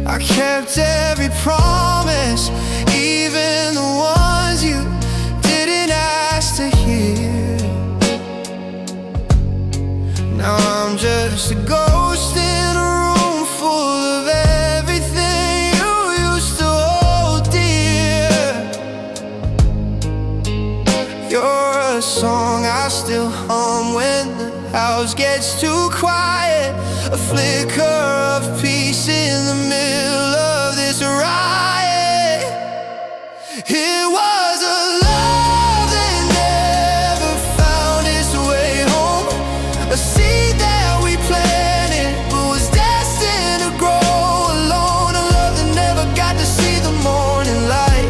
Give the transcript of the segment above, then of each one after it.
I kept every promise, even the ones you didn't ask to hear. Now I'm just a ghost in a room full of everything you used to hold dear. You're a song I still hum when the house gets too quiet, a flicker of peace in the middle of this riot. It was a love that never found its way home, a seed that we planted but was destined to grow alone, a love that never got to see the morning light,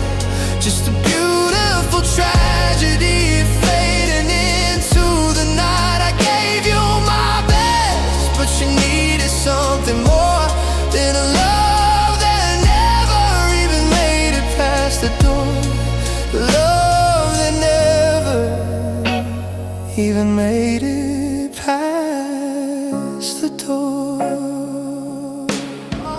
just a beautiful tragedy fading into the night. I gave you my best, but you needed something more than a love that never even made it past the door. Love that never even made it past the door. Oh,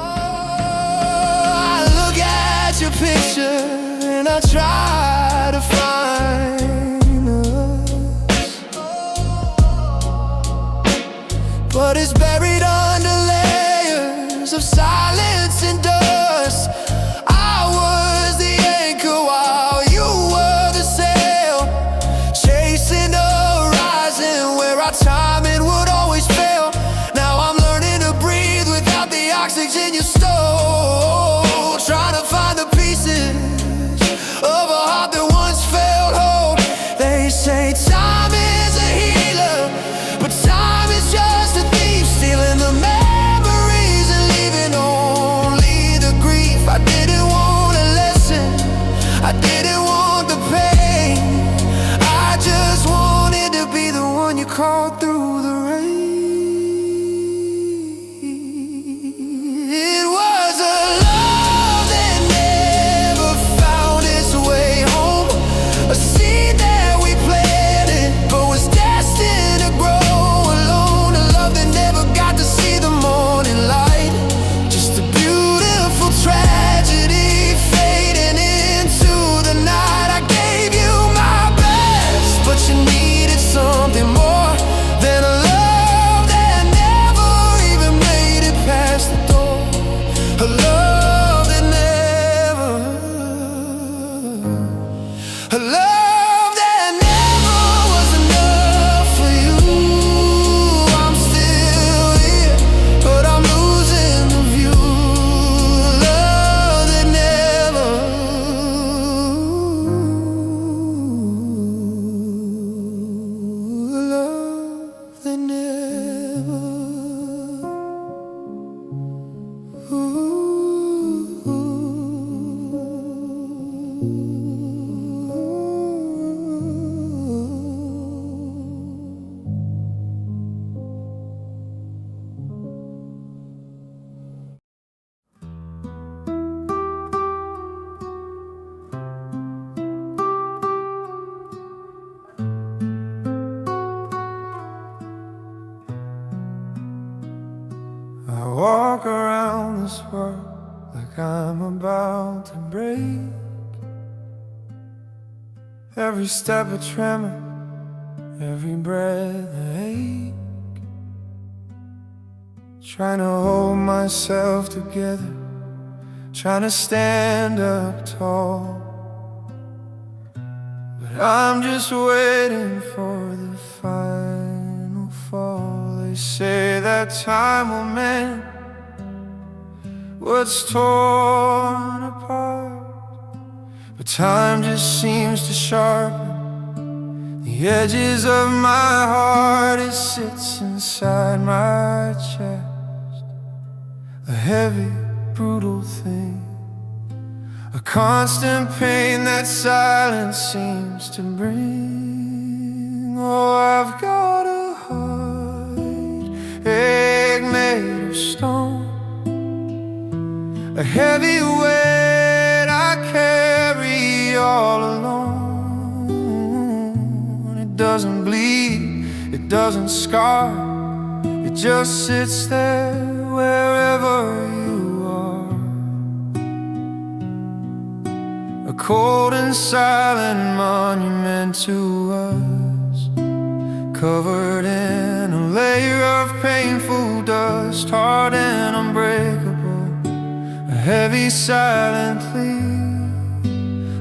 I look at your picture and I try to find us, but it's buried under layers of silence and dust. I was the anchor while you were the sail, chasing the horizon where our timing would always fail. Now I'm learning to breathe without the oxygen you stole, trying to find the pieces of a heart that once felt whole. They say time is a healer, but time is just a thief, stealing the memories and leaving only the grief. I didn't want a lesson, I didn't want the pain, I just wanted to be the one you called through the rain. It was a love that never found its way home, a seed that we planted but was destined to grow alone, a love that never got to see the morning light, just a beautiful tragedy fading into the night. I gave you my best, but you needed something more than a love that never even made it past the door. A love that never, a love that never was enough for you. I'm still here, but I'm losing the view. A love that never, a love that never. I walk around this world like I'm about to break. Every step a tremor, every breath a ache. Trying to hold myself together, trying to stand up tall, but I'm just waiting for the final fall. They say that time will mend what's torn apart, but time just seems to sharpen the edges of my heart. It sits inside my chest, a heavy, brutal thing, a constant pain that silence seems to bring. Oh, I've got a heart, egg made of stone, a heavy weight I carry all alone. It doesn't bleed, it doesn't scar, it just sits there wherever you are. cold and silent monument to us, covered in a layer of painful dust, hard and unbreakable, a heavy silent plea,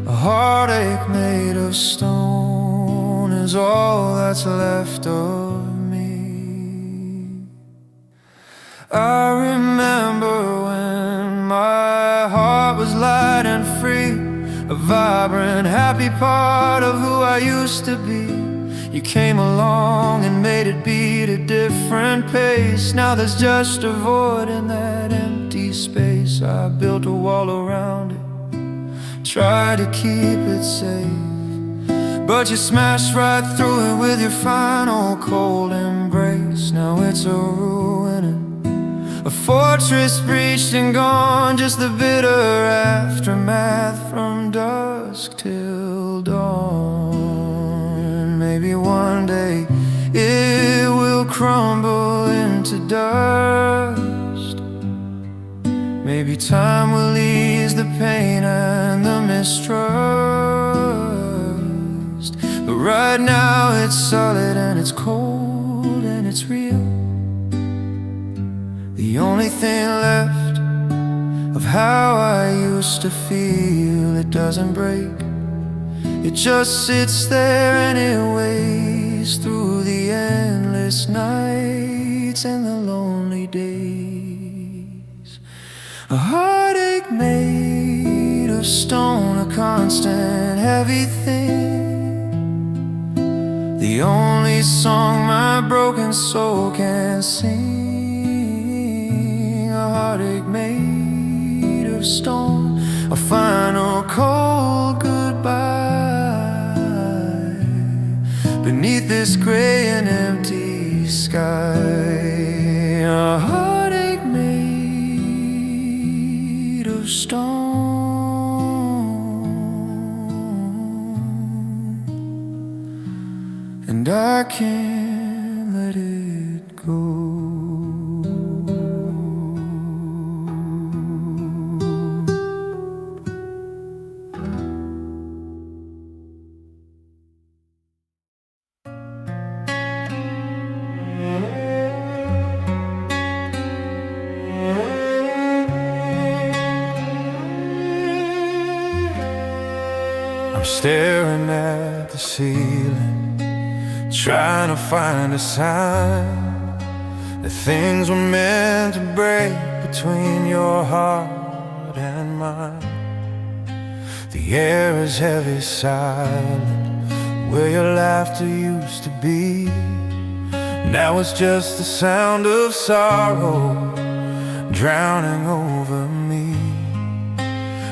a heartache made of stone is all that's left of me. I remember when my heart was light and free, a vibrant, happy part of who I used to be. You came along and made it beat a different pace. Now there's just a void in that empty space. I built a wall around it, tried to keep it safe, but you smashed right through it with your final cold embrace. Now it's a ruin, a fortress breached and gone, just the bitter aftermath from dusk till dawn. Maybe one day it will crumble into dust. Maybe time will ease the pain and the mistrust. But right now it's solid and it's cold and it's real. The only thing left of how I used to feel. It doesn't break, it just sits there and it waits through the endless nights and the lonely days. A heartache made of stone, a constant heavy thing, the only song my broken soul can sing. A heartache made of stone, a final cold goodbye beneath this gray and empty sky. A heartache made of stone, and I can't let it go. Staring at the ceiling, trying to find a sign that things were meant to break between your heart and mine. The air is heavy, silent, where your laughter used to be. Now it's just the sound of sorrow drowning over me.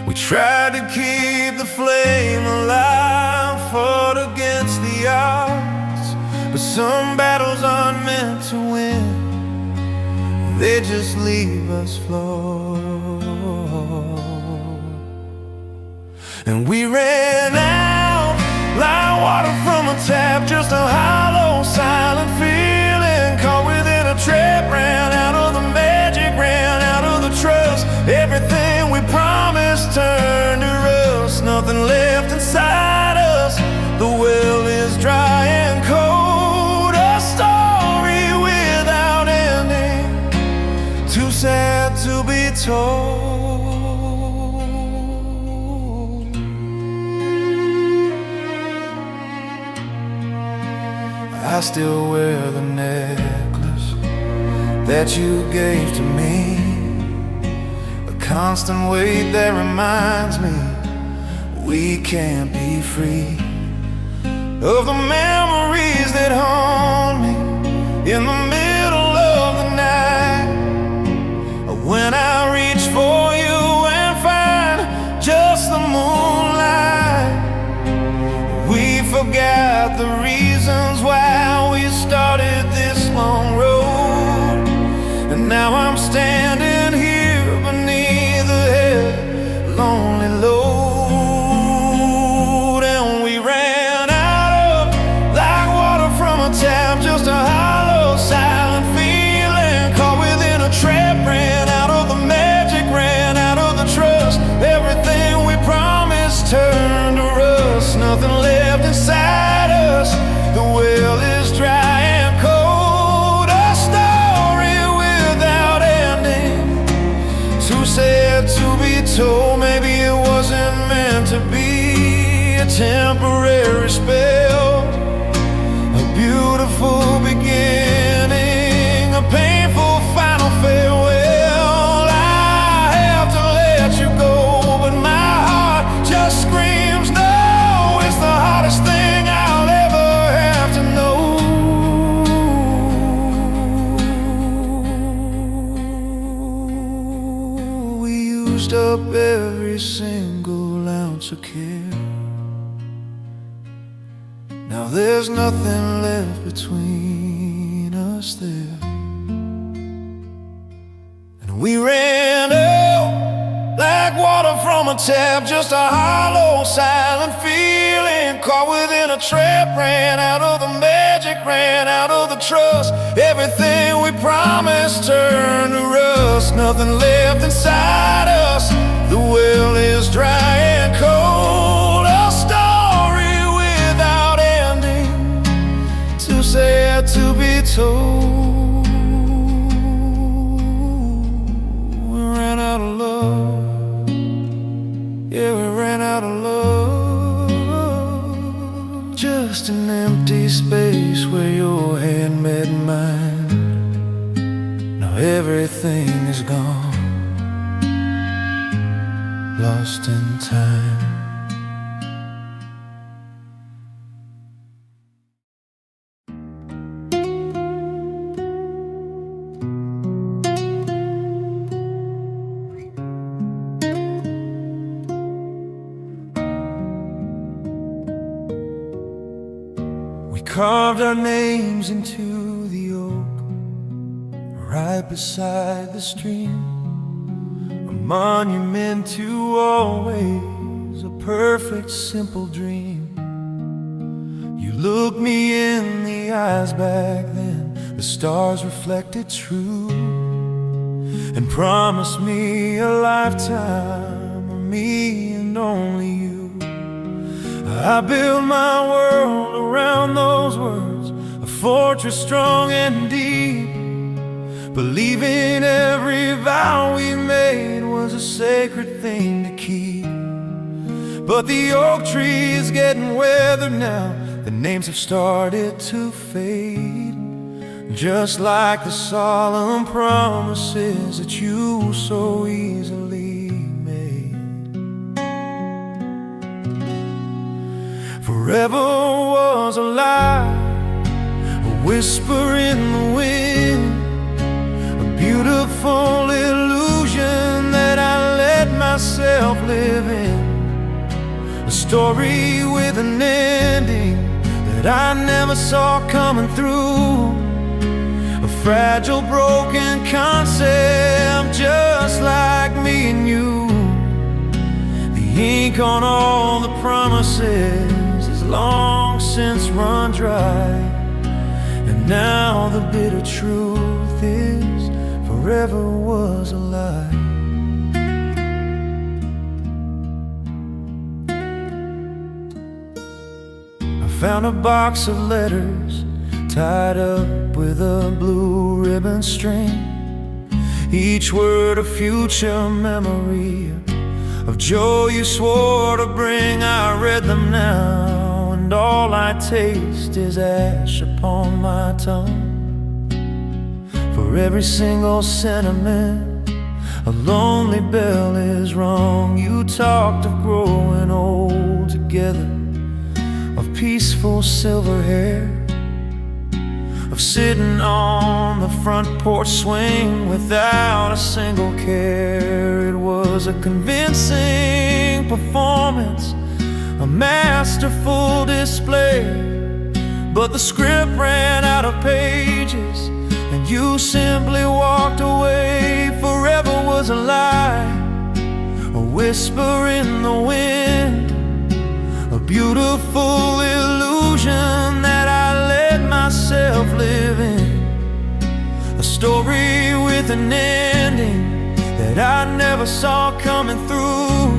We tried to keep the flame alive, fought against the odds, but some battles aren't meant to win, they just leave us flawed. And we ran out like water from a tap, just a hollow, silent feeling, caught within a trap, ran out of the magic, ran out of the trust. Everything we promised turned to rust, nothing left inside us. The well is dry and cold, a story without ending, too sad to be told. I still wear the necklace that you gave to me, a constant weight that reminds me we can't be free of the memories that haunt me in the middle of the night. When I reach for you and find just the moonlight, we forgot the reasons why we started this long road. And now I'm standing here beneath the heavy, lonely load. And we ran out of like water from a tap, just a hollow sigh. The well is dry and cold, a story without ending, too sad to be told. Maybe it wasn't meant to be, a temporary spell, a beautiful beginning, a painful final farewell. I have to let you go, but my heart just screams no. It's the hardest thing I'll ever have to know. We used up every single ounce of care. Now there's nothing left between us there. And we ran out like water from a tap, just a hollow, silent feeling, caught within a trap. Ran out of the magic, ran out of the trust. Everything we promised turned to rust. Nothing left inside us. The well is dry and cold, a story without ending, too sad to be told. We ran out of love, yeah, we ran out of love. Just an empty space where your hand met mine. Now everything is gone, lost in time. We carved our names into the oak, right beside the stream, a monument to always, a perfect simple dream. You looked me in the eyes back then, the stars reflected true, and promised me a lifetime of me and only you. I built my world around those words, a fortress strong and deep, believing every vow we made was a sacred thing to keep. But the oak tree is getting weathered now, the names have started to fade, just like the solemn promises that you so easily made. Forever was a lie, a whisper in the wind, a beautiful illusion that I let myself live in, a story with an ending that I never saw coming through, a fragile, broken concept just like me and you. The ink on all the promises is long since run dry, and now the bitter truth is forever was a lie. I found a box of letters tied up with a blue ribbon string, each word a future memory of joy you swore to bring. I read them now, and all I taste is ash upon my tongue. For every single sentiment, a lonely bell is rung. You talked of growing old together, of peaceful silver hair, of sitting on the front porch swing without a single care. It was a convincing performance, a masterful display, but the script ran out of pages and you simply walked away. Forever was a lie, a whisper in the wind, a beautiful illusion that I let myself live in, a story with an ending that I never saw coming through,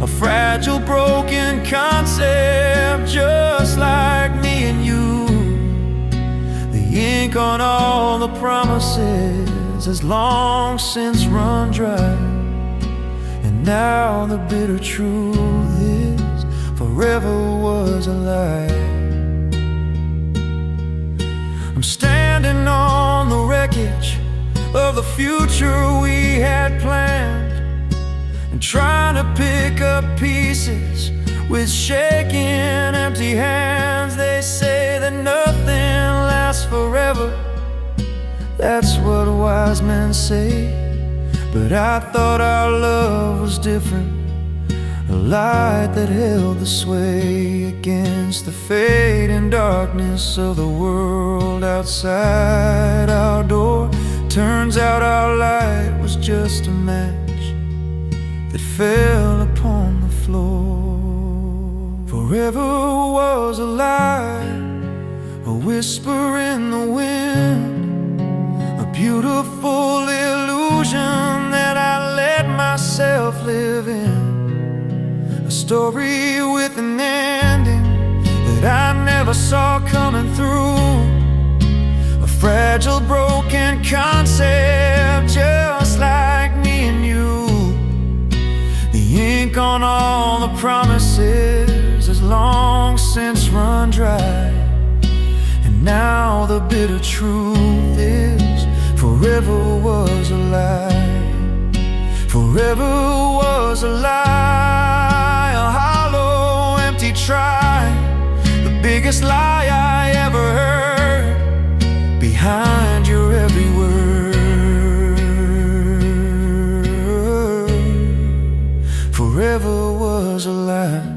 a fragile, broken concept just like me and ink on all the promises has long since run dry. And now the bitter truth is forever was a lie. I'm standing on the wreckage of the future we had planned, and trying to pick up pieces with shaking empty hands. They say that nothing lasts forever, that's what wise men say. But I thought our love was different, a light that held the sway against the fading darkness of the world outside our door. Turns out our light was just a match that fell upon the floor. Forever was a lie, a whisper in the wind, a beautiful illusion that I let myself live in. A story with an ending that I never saw coming through. A fragile, broken concept just like me and you. The ink on all the promises has long since run dry. And now the bitter truth is forever was a lie. Forever was a lie, a hollow, empty try, the biggest lie I ever heard, behind your every word. Forever was a lie.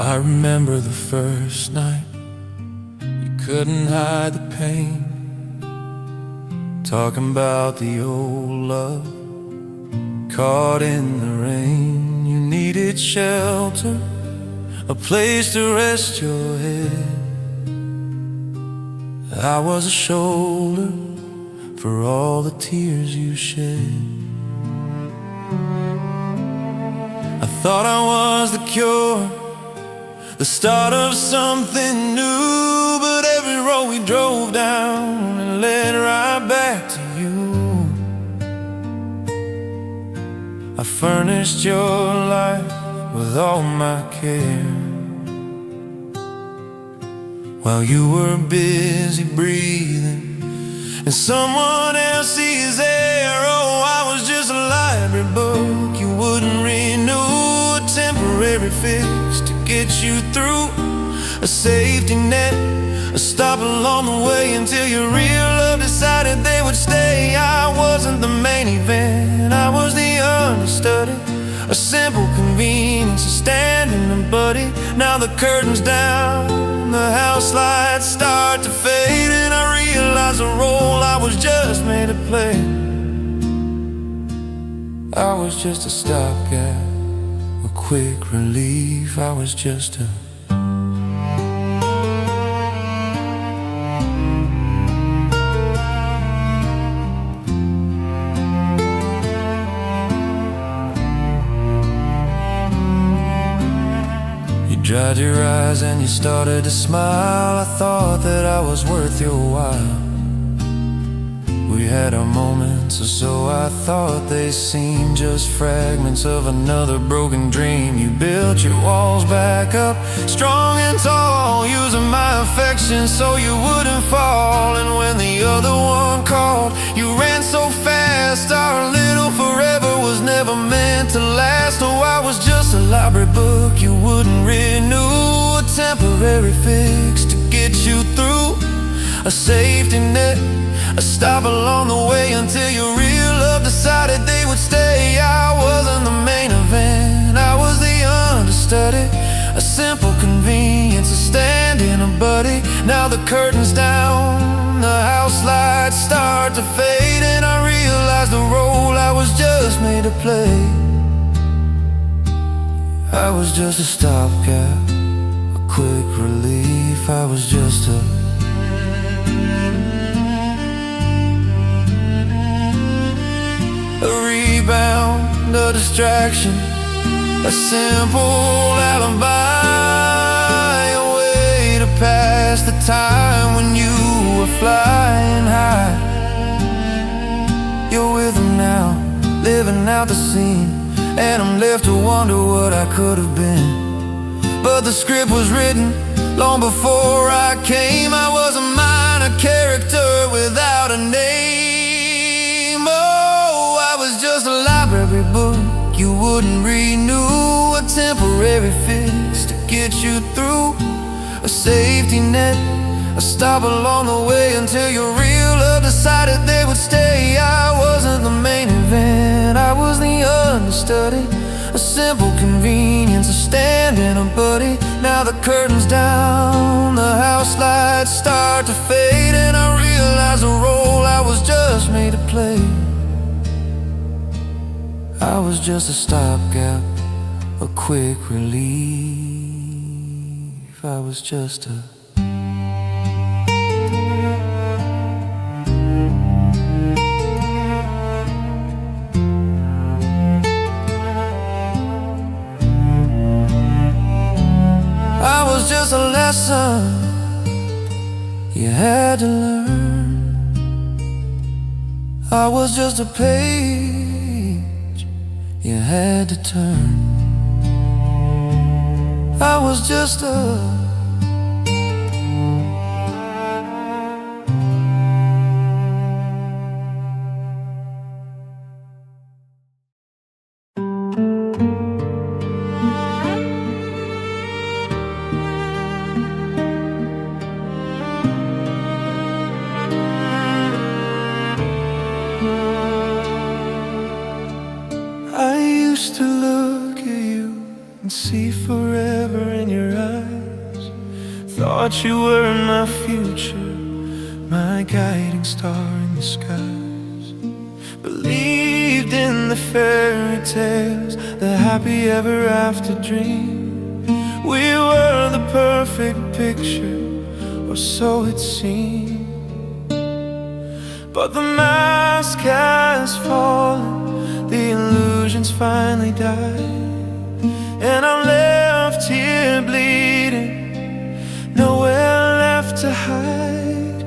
I remember the first night, you couldn't hide the pain, talking about the old love, caught in the rain. You needed shelter, a place to rest your head. I was a shoulder for all the tears you shed. I thought I was the cure, the start of something new, but every road we drove down and led right back to you. I furnished your life with all my care, while you were busy breathing in someone else's air. Oh, I was just a library book you wouldn't renew, a temporary fix to get you through, a safety net, a stop along the way until your real love decided they would stay. I wasn't the main event, I was the understudy, a simple convenience, a stand-in buddy. Now the curtain's down, the house lights start to fade, and I realize the role I was just made to play. I was just a stopgap, a quick relief. I was just a dried your eyes and you started to smile. I thought that I was worth your while. We had our moments, or so I thought. They seemed just fragments of another broken dream. You built your walls back up, strong and tall, using my affection so you wouldn't fall. And when the other one called, you ran so fast. Our little forever was never meant to last. Oh, I was just a library book you wouldn't renew, a temporary fix to get you through, a safety net, a stop along the way until your real love decided they would stay. I wasn't the main event, I was the understudy, understudy, a simple convenience, a stand in a buddy. Now the curtain's down, the house lights start to fade, and I realize the role I was just made to play. I was just a stopgap, a quick relief. I was just a rebound, a distraction, a simple alibi, a way to pass the time when you were flying high. You're with them now, living out the scene, and I'm left to wonder what I could have been. But the script was written long before I came. I was a minor character without a name. Oh, I was just a library book you wouldn't renew, a temporary fix to get you through, a safety net, a stop along the way until your real love decided they would stay. I wasn't the main event, I was the understudy, a simple convenience, a stand in a buddy. Now the curtain's down, the house lights start to fade, and I realize the role I was just made to play. I was just a stopgap, a quick relief. I was just a just a lesson you had to learn. I was just a page you had to turn. I was just a to look at you and see forever in your eyes. Thought you were my future, my guiding star in the skies. Believed in the fairy tales, the happy ever after dream. We were the perfect picture, or so it seemed. But the mask has fallen, the illusions finally died, and I'm left here bleeding, nowhere left to hide.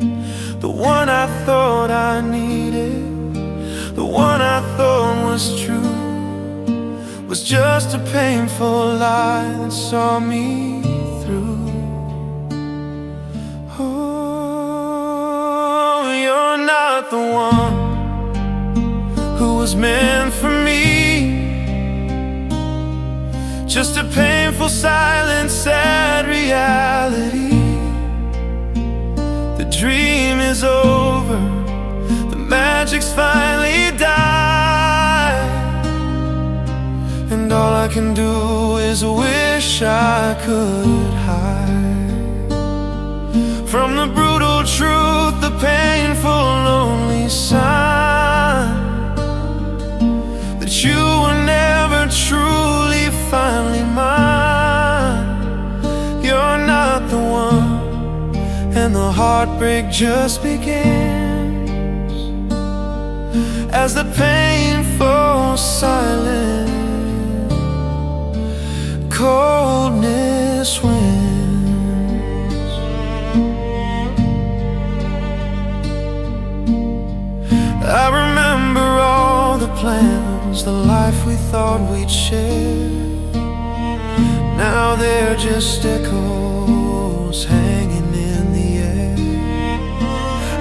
The one I thought I needed, the one I thought was true, was just a painful lie that saw me through. Oh, you're not the one who was meant for me. Just a painful, silent, sad reality. The dream is over, the magic's finally died, and all I can do is wish I could hide from the brutal truth, the painful, lonely sign that you were never truly, finally mine. You're not the one, and the heartbreak just begins as the painful silence, coldness wins. I remember all the plans, the life we thought we'd share. Now they're just echoes hanging in the air.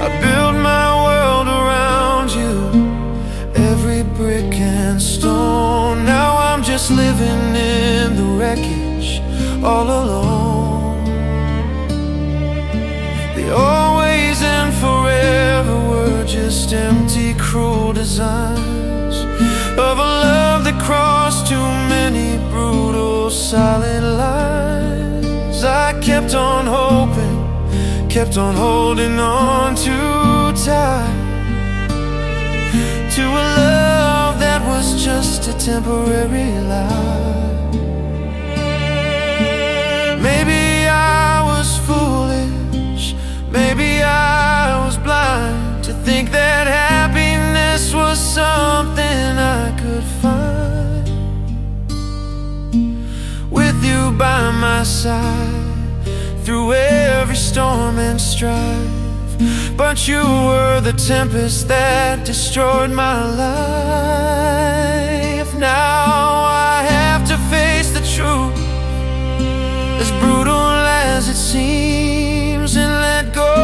I built my world around you, every brick and stone. Now I'm just living in the wreckage, all alone. The always and forever were just empty, cruel designs of a love that crossed too many brutal silent lies. I kept on hoping, kept on holding on too tight to a love that was just a temporary lie. Maybe I was foolish, maybe I was blind to think that happiness was something I could find with you by my side through every storm and strife. But you were the tempest that destroyed my life. Now I have to face the truth, as brutal as it seems, and let go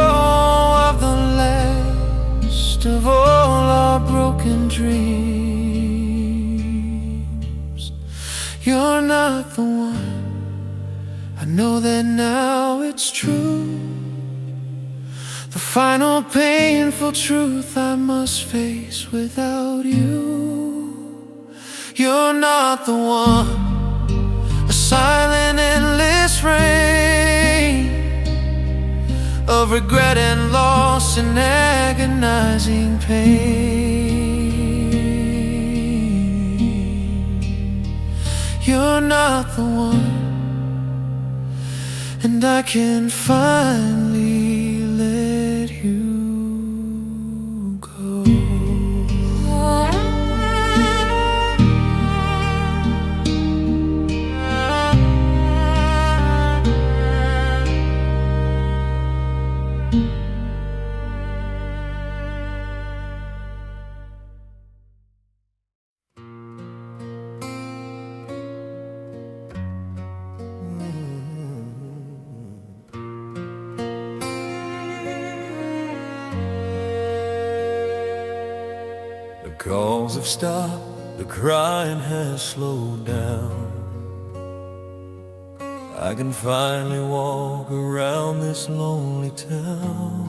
of the last of all our broken dreams. You're not the one, I know that now it's true. The final painful truth I must face without you. You're not the one, a silent endless rain of regret and loss and agonizing pain. You're not the one, and I can finally let you go. The calls have stopped, the crying has slowed down. I can finally walk around this lonely town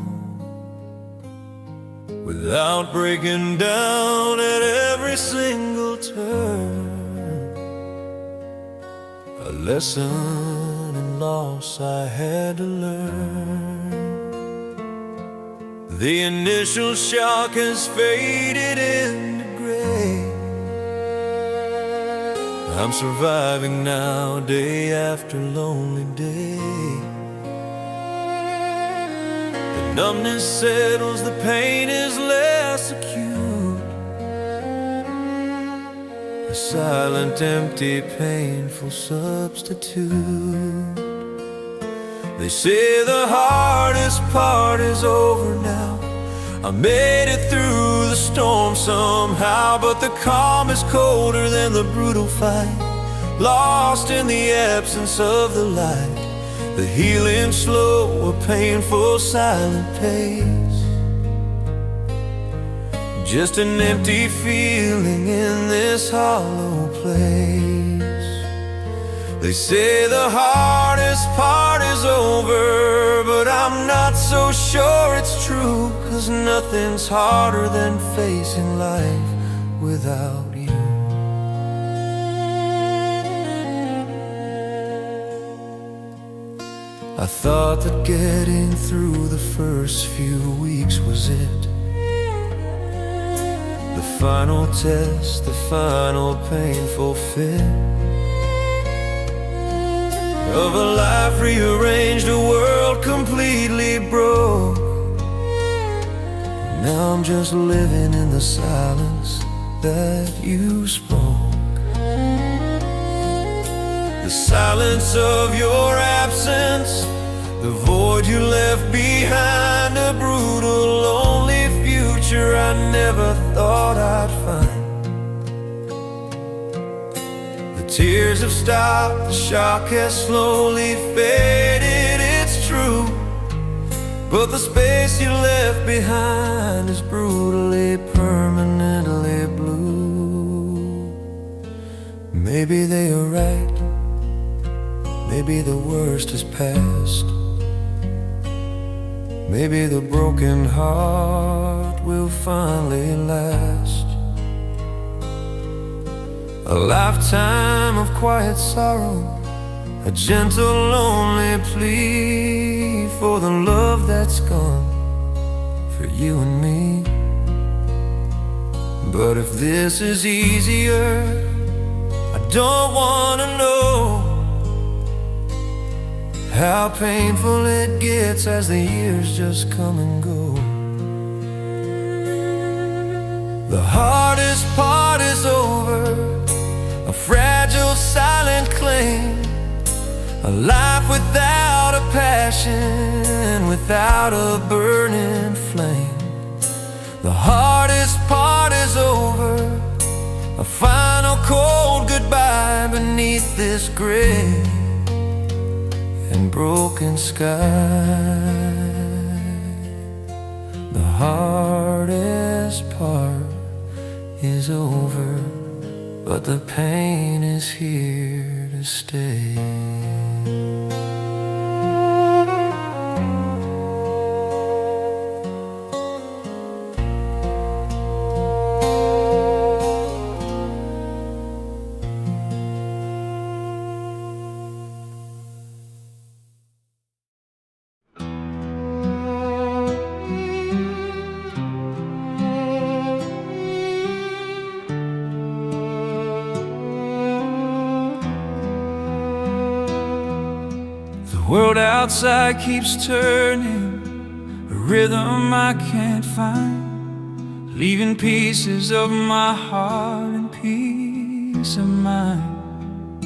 without breaking down at every single turn. A lesson in loss I had to learn. The initial shock has faded into gray. I'm surviving now, day after lonely day. The numbness settles, the pain is less acute. A silent, empty, painful substitute. They say the hardest part is over now. I made it through the storm somehow, but the calm is colder than the brutal fight. Lost in the absence of the light, the healing slow, a painful silent pace. Just an empty feeling in this hollow place. They say the hardest part is over, but I'm not so sure it's true, 'cause nothing's harder than facing life without you. I thought that getting through the first few weeks was it, the final test, the final painful fit of a life rearranged, a world completely broke. Now I'm just living in the silence that you spoke. The silence of your absence, the void you left behind, a brutal, lonely future I never thought I'd find. Tears have stopped, the shock has slowly faded, it's true. But the space you left behind is brutally, permanently blue. Maybe they are right, maybe the worst is past. Maybe the broken heart will finally last. A lifetime of quiet sorrow a gentle, lonely plea for the love that's gone, for you and me. But if this is easier, I don't wanna know how painful it gets as the years just come and go. The hardest part is over, a fragile silent claim, a life without a passion, without a burning flame. The hardest part is over, a final cold goodbye beneath this gray and broken sky. The hardest part is over, but the pain is here to stay. The world outside keeps turning, a rhythm I can't find, leaving pieces of my heart and peace of mind.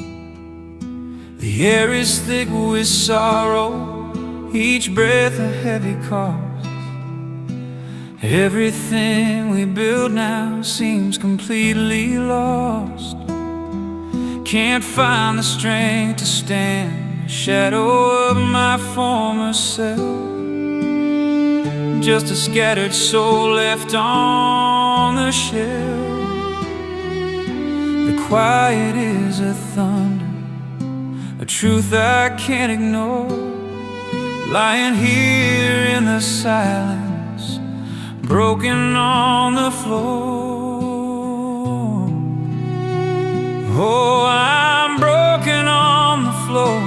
The air is thick with sorrow, each breath a heavy cost. Everything we build now seems completely lost. Can't find the strength to stand shadow of my former self, just a scattered soul left on the shelf. The quiet is a thunder, a truth I can't ignore, lying here in the silence, broken on the floor. Oh, I'm broken on the floor.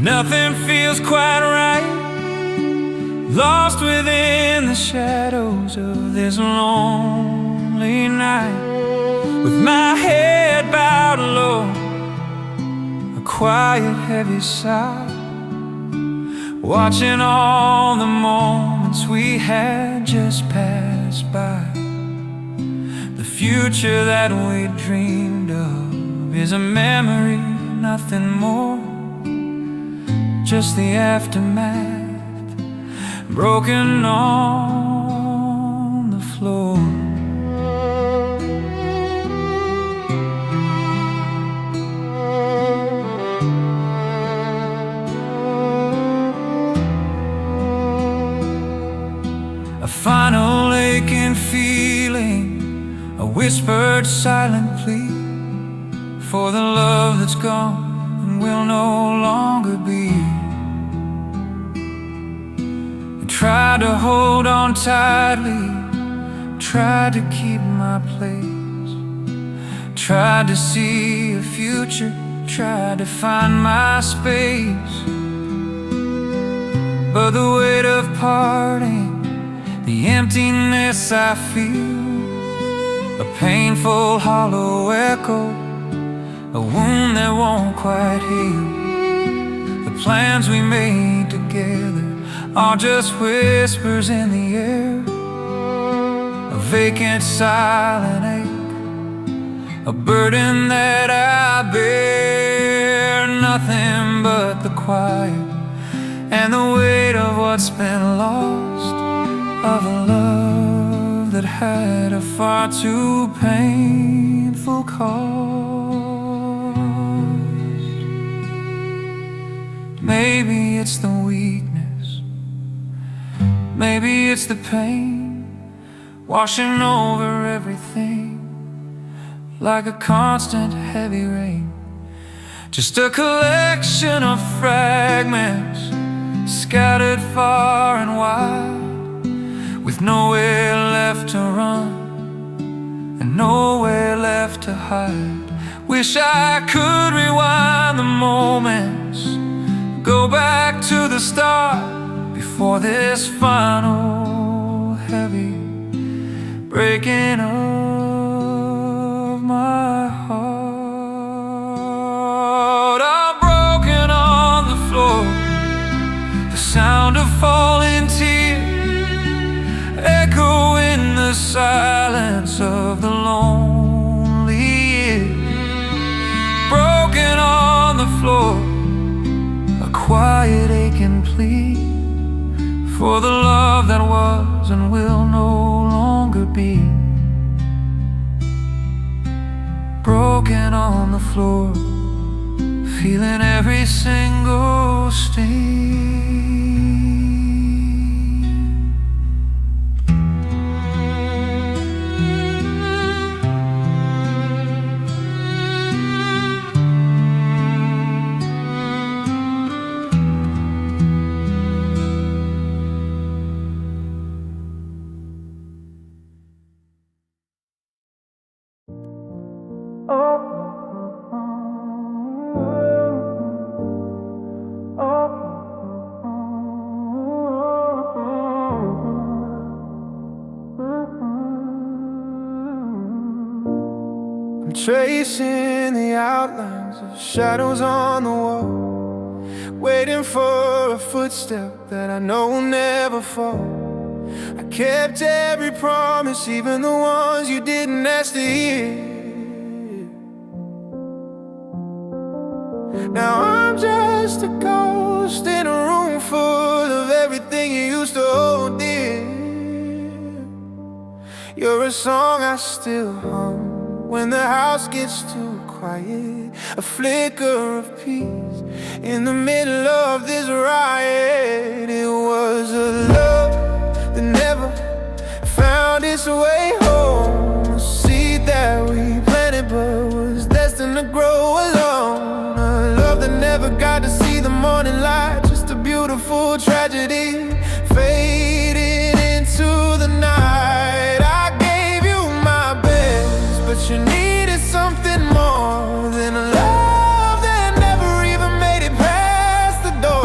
Nothing feels quite right, lost within the shadows of this lonely night. With my head bowed low, a quiet heavy sigh, watching all the moments we had just pass by. The future that we dreamed of is a memory, nothing more, just the aftermath, broken on the floor. A final aching feeling, a whispered silent plea for the love that's gone and will no longer be. Tried to hold on tightly, tried to keep my place, tried to see a future, tried to find my space. But the weight of parting, the emptiness I feel, a painful hollow echo, a wound that won't quite heal. The plans we made together are just whispers in the air, a vacant silent ache, a burden that I bear. Nothing but the quiet and the weight of what's been lost, of a love that had a far too painful cost. Maybe it's the weakness, maybe it's the pain, washing over everything like a constant heavy rain. Just a collection of fragments scattered far and wide, with nowhere left to run and nowhere left to hide. Wish I could rewind the moments, go back to the start, before this final heavy breaking of my heart. I'm broken on the floor, the sound of falling tears echo in the silence of the lonely years. Broken on the floor, a quiet aching plea for the love that was and will no longer be. Broken on the floor, feeling every single sting. I'm tracing the outlines of shadows on the wall, waiting for a footstep that I know will never fall. I kept every promise, even the ones you didn't ask to hear. Now I'm just a ghost in a room full of everything you used to hold dear. You're a song I still hum when the house gets too quiet, a flicker of peace in the middle of this riot. It was a love that never found its way home, a seed that we planted but was destined to grow alone. A love that never got to see the morning light, just a beautiful tragedy fading into the night. I gave you my best, but you needed something more than a love that never even made it past the door.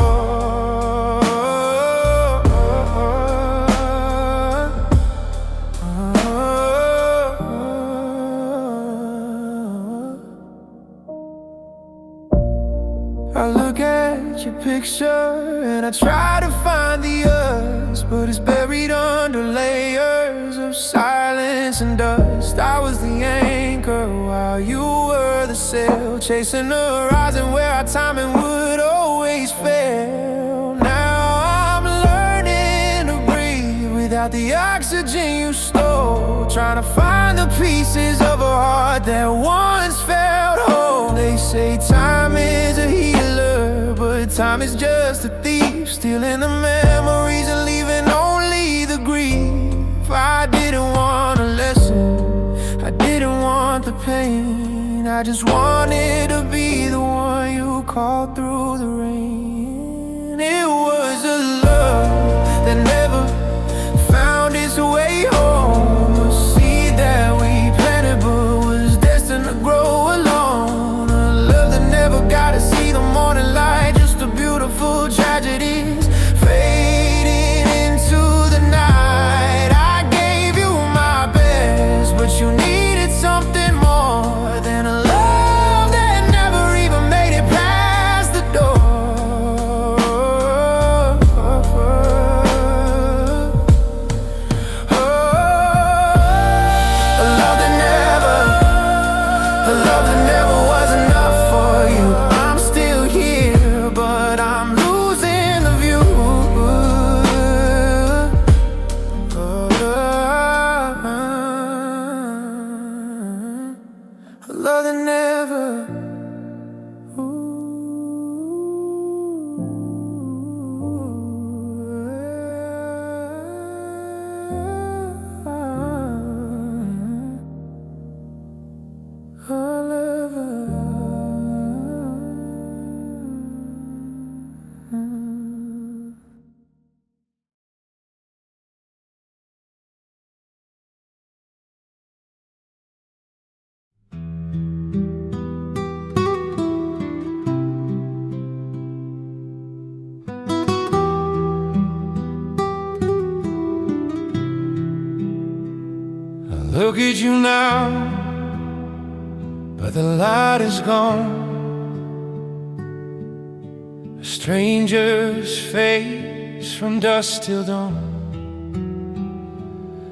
I look at your picture and I try to find the us, but it's buried under layers of silence and dust. I was the anchor while you were the sail, chasing the horizon where our timing would always fail. Now I'm learning to breathe without the oxygen you stole, trying to find the pieces of a heart that once felt whole. They say time is a healer, but time is just a thief, stealing the memories and leaving only the grief. I didn't want a lesson, I didn't want the pain, I just wanted to be the one you called through the rain. It was a love that never found its way home, a seed that we planted but was destined to grow alone. A love that never got to see the morning light, just a beautiful tragedies fading into the night. I gave you my best, but you needed something more than a love that never even made it past the door. Look at you now, but the light is gone. A stranger's face from dusk till dawn.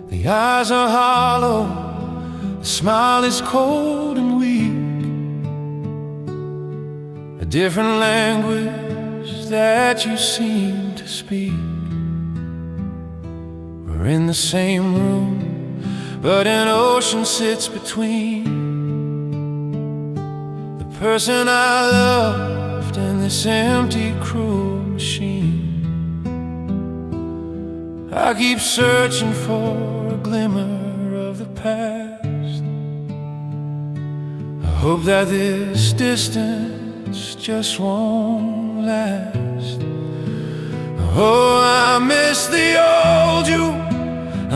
The eyes are hollow, the smile is cold and weak. A different language that you seem to speak. We're in the same room, but an ocean sits between the person I loved and this empty, cruel machine. I keep searching for a glimmer of the past. I hope that this distance just won't last. Oh, I miss the old you,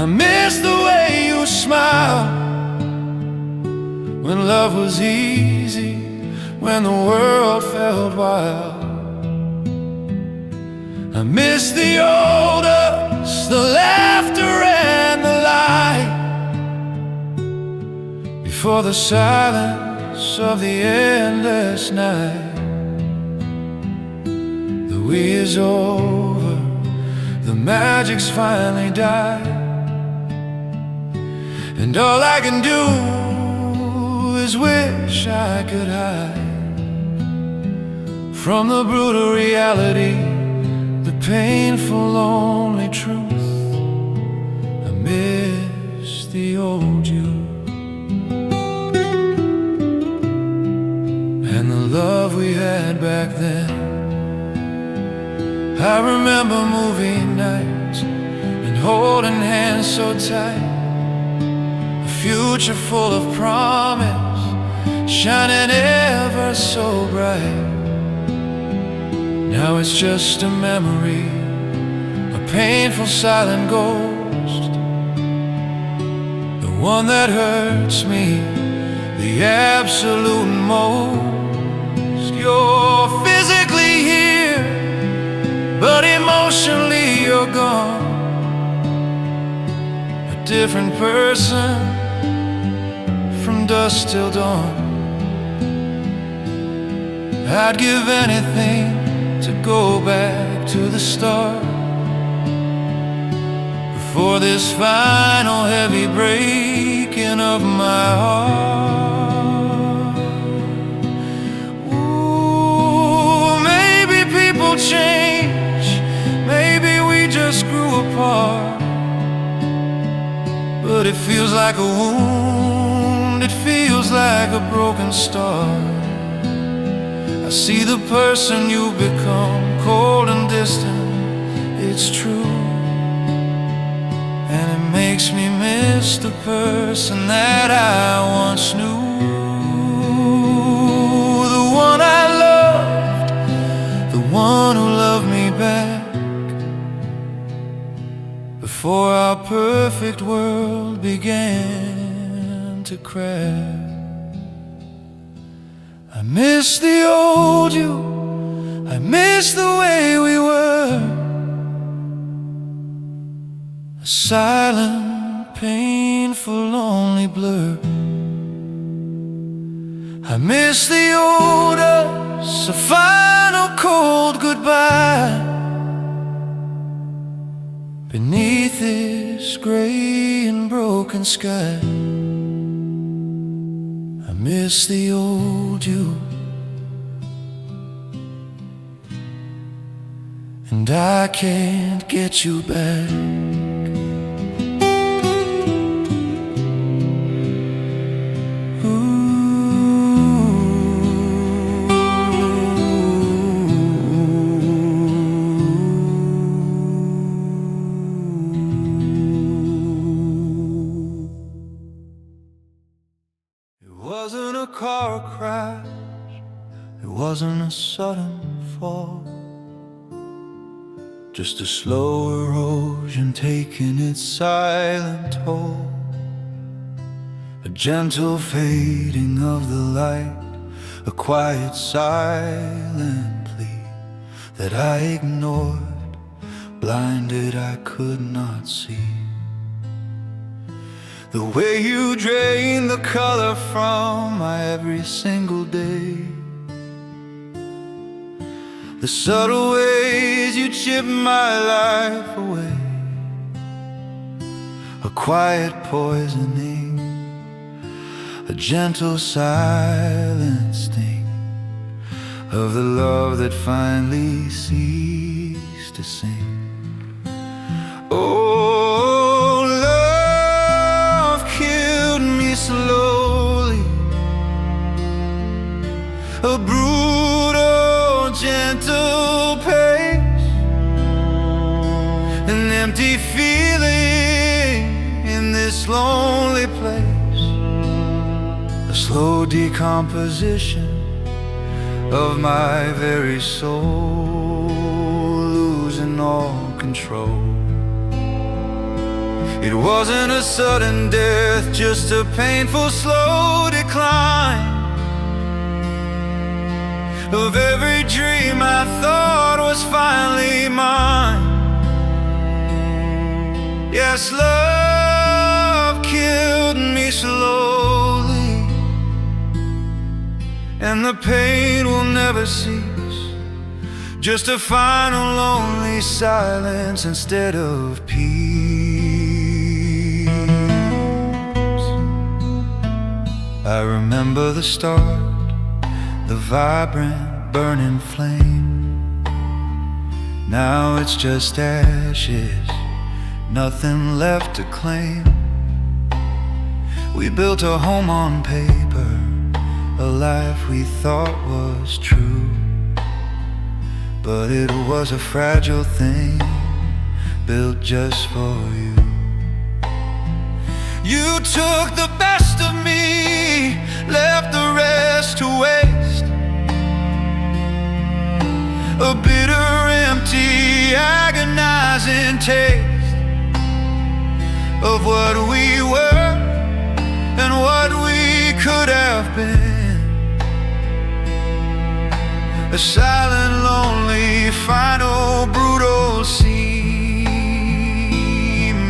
I miss the way you smiled, when love was easy, when the world felt wild. I miss the old us, the laughter and the light, before the silence of the endless night. The we is over, the magic's finally died, and all I can do is wish I could hide from the brutal reality, the painful, lonely truth. I miss the old you, and the love we had back then. I remember movie nights and holding hands so tight, a future full of promise, shining ever so bright. Now it's just a memory, a painful silent ghost, the one that hurts me the absolute most. You're physically here, but emotionally you're gone, a different person from dusk till dawn. I'd give anything to go back to the start, before this final heavy breaking of my heart. Ooh, maybe people change, maybe we just grew apart, but it feels like a wound, it feels like a broken star. I see the person you've become, cold and distant, it's true, and it makes me miss the person that I once knew, the one I loved, the one who loved me back, before our perfect world began to crack. I miss the old you, I miss the way we were, a silent, painful, lonely blur. I miss the old us, a final cold goodbye, beneath this gray and broken sky. I miss the old you, and I can't get you back. It wasn't a car crash, it wasn't a sudden fall, just a slow erosion taking its silent toll, a gentle fading of the light, a quiet silent plea that I ignored, blinded I could not see. the way you drain the color from my every single day, the subtle ways you chip my life away, a quiet poisoning, a gentle silent sting of the love that finally ceased to sing. Oh, love killed me slowly, a brutal, gentle pace, an empty feeling in this lonely place, a slow decomposition of my very soul, losing all control. It wasn't a sudden death, just a painful, slow decline of every dream I thought was finally mine. Yes, love killed me slowly, and the pain will never cease, just a final lonely silence instead of peace. I remember the start, the vibrant burning flame. Now it's just ashes, nothing left to claim. We built a home on paper, a life we thought was true, but it was a fragile thing built just for you. You took the best of me, left the rest to waste, a bitter, empty, agonizing taste of what we were and what we could have been. A silent, lonely, final, brutal scene.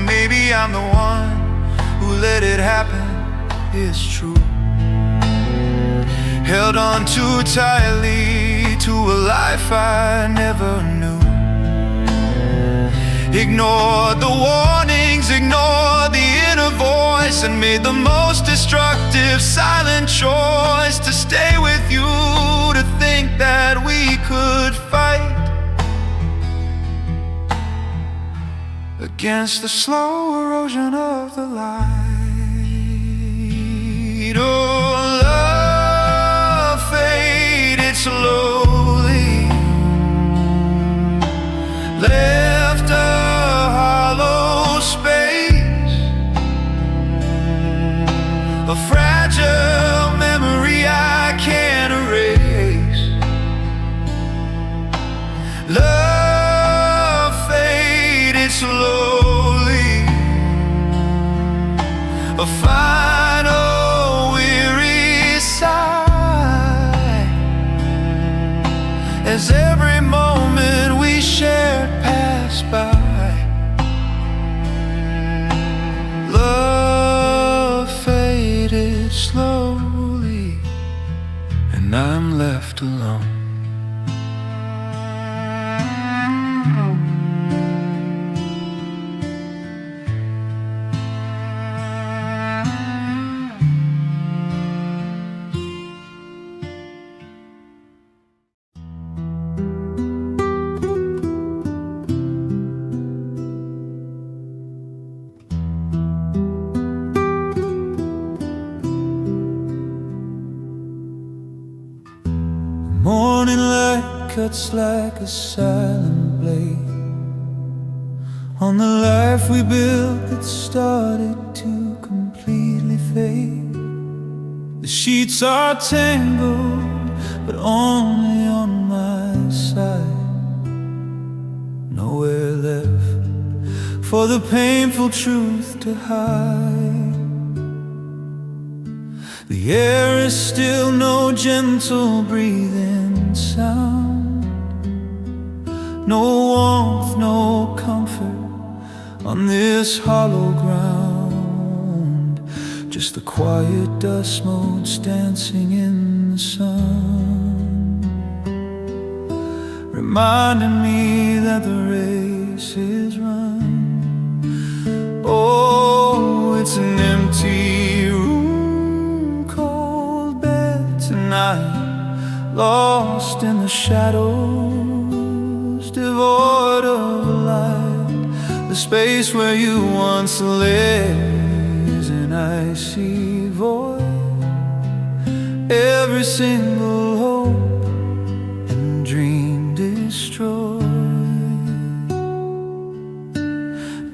Maybe I'm the one who let it happen, it's true. Held on too tightly to a life I never knew. Ignored the warnings, ignored the inner voice, and made the most destructive silent choice to stay with you, to think that we could fight against the slow erosion of the light. Oh, love faded slowly, left a hollow space, a fragile memory I can't erase. Love faded slowly, a final weary sigh, as every moment we shared passed by. Love faded slowly, and I'm left alone. Morning light cuts like a silent blade on the life we built that started to completely fade. The sheets are tangled, but only on my side. Nowhere left for the painful truth to hide. The air is still, no gentle breathing sound, no warmth, no comfort on this hollow ground. just the quiet dust motes dancing in the sun, reminding me that the race is run. Oh, it's an empty room, cold bed tonight, lost in the shadows, devoid of light. The space where you once lived is an icy void. Every single hope and dream destroyed.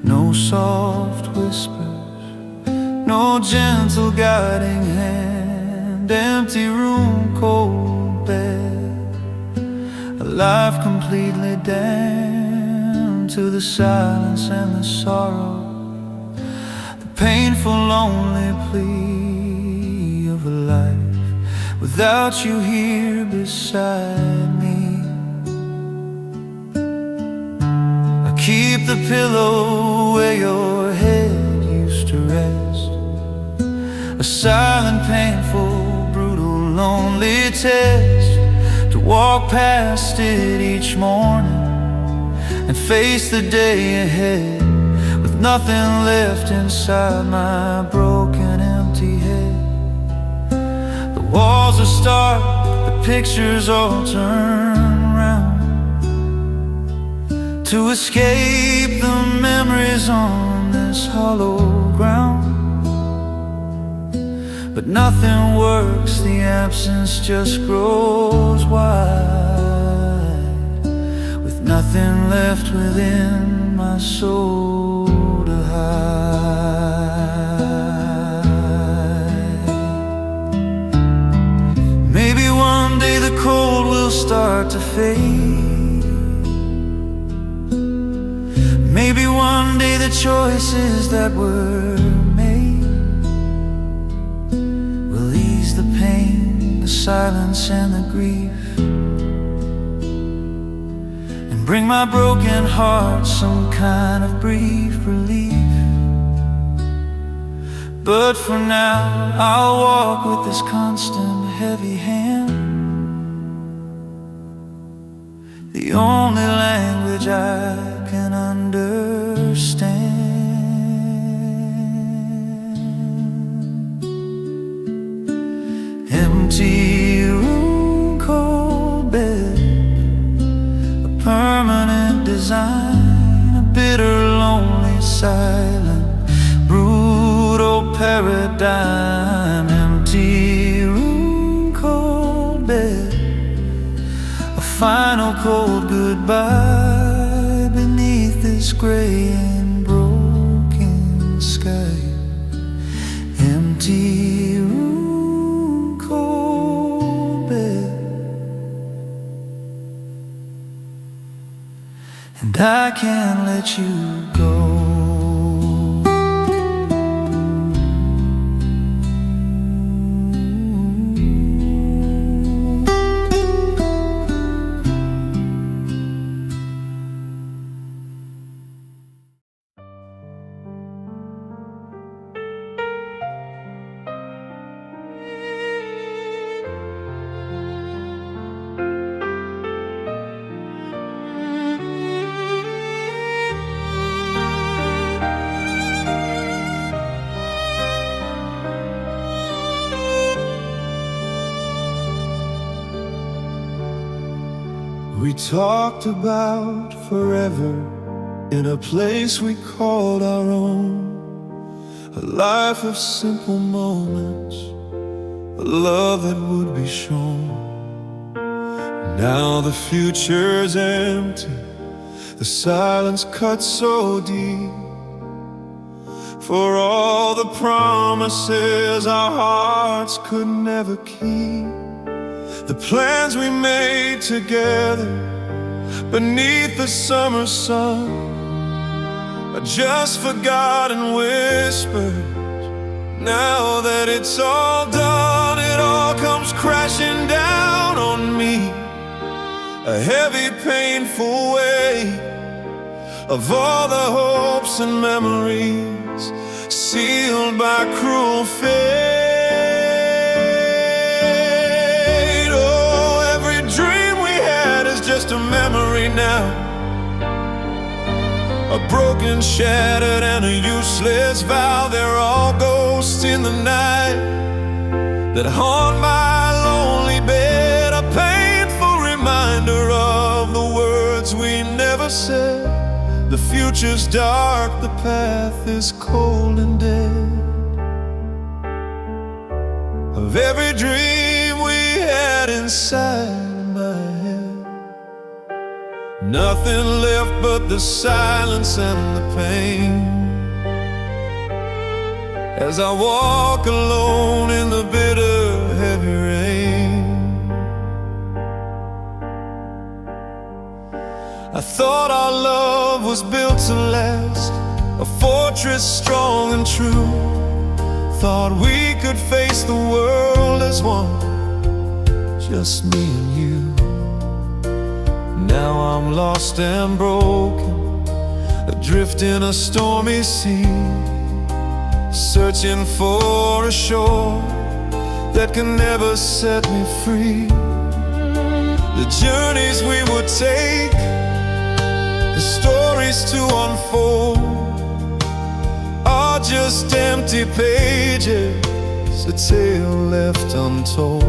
No soft whispers, no gentle guiding hand. Empty room, cold bed, a life completely damned to the silence and the sorrow, the painful, lonely plea of a life without you here beside me. I keep the pillow where your head used to rest, a silent, painful, brutal, lonely test, to walk past it each morning and face the day ahead with nothing left inside my broken, empty head. The walls are stark, the pictures all turn round, to escape the memories on this hollow ground. But nothing works, the absence just grows wide, with nothing left within my soul to hide. Maybe one day the cold will start to fade. Maybe one day the choices that were made will ease the pain, the silence and the grief, and bring my broken heart some kind of brief relief. But for now, I'll walk with this constant heavy hand, the only language I can understand. Empty room, cold bed, a permanent design, a bitter, lonely, silent, brutal paradigm. Empty room, cold bed, a final cold goodbye beneath this gray and broken sky. Empty room, cold bed, and I can't let you go. We talked about forever in a place we called our own, a life of simple moments, a love that would be shown. Now the future's empty, the silence cuts so deep, for all the promises our hearts could never keep. The plans we made together beneath the summer sun are just forgotten whispers. Now that it's all done, it all comes crashing down on me, a heavy, painful weight of all the hopes and memories sealed sealed by cruel fate. Oh, every dream we had is just a memory now, a broken, shattered, and a useless vow. They're all ghosts in the night that haunt my lonely bed, a painful reminder of the words we never said. The future's dark, the path is cold and dead. Of every dream we had inside my head, nothing left but the silence and the pain. As I walk alone in the bitter, heavy rain, I thought our love was built to last, a fortress strong and true. Thought we could face the world as one, just me and you. Now I'm lost and broken, adrift in a stormy sea, searching for a shore that can never set me free. The journeys we would take, the stories to unfold, are just empty pages, a tale left untold.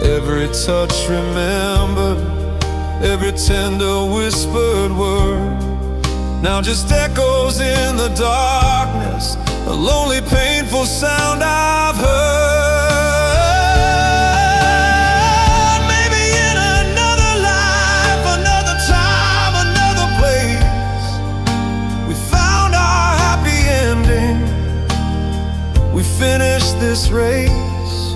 Every touch remembered, every tender whispered word, now just echoes in the darkness, a lonely, painful sound I've heard. Maybe in another life, another time, another place, we found our happy ending. We finished this race,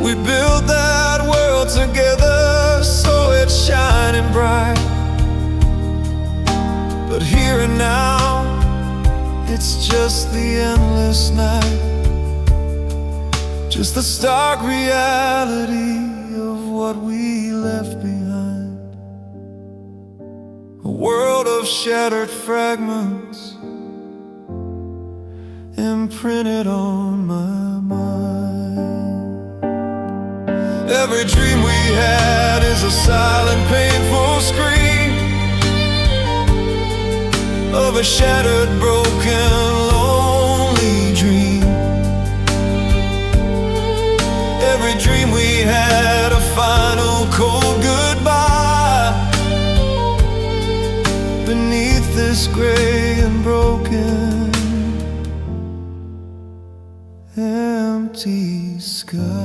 we built that world together, so it's shining bright. But here and now, it's just the endless night, just the stark reality of what we left behind. A world of shattered fragments imprinted on my mind. Every dream we had is a silent, painful scream of a shattered, broken, lonely dream. Every dream we had a final, cold goodbye beneath this gray and broken, empty sky.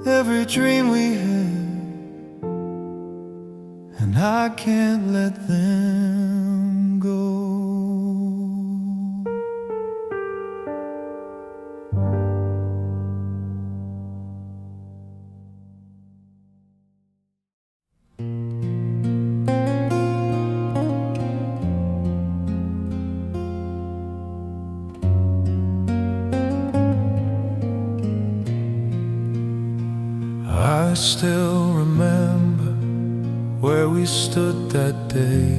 Every dream we had, and I can't let them go. I still remember where we stood that day,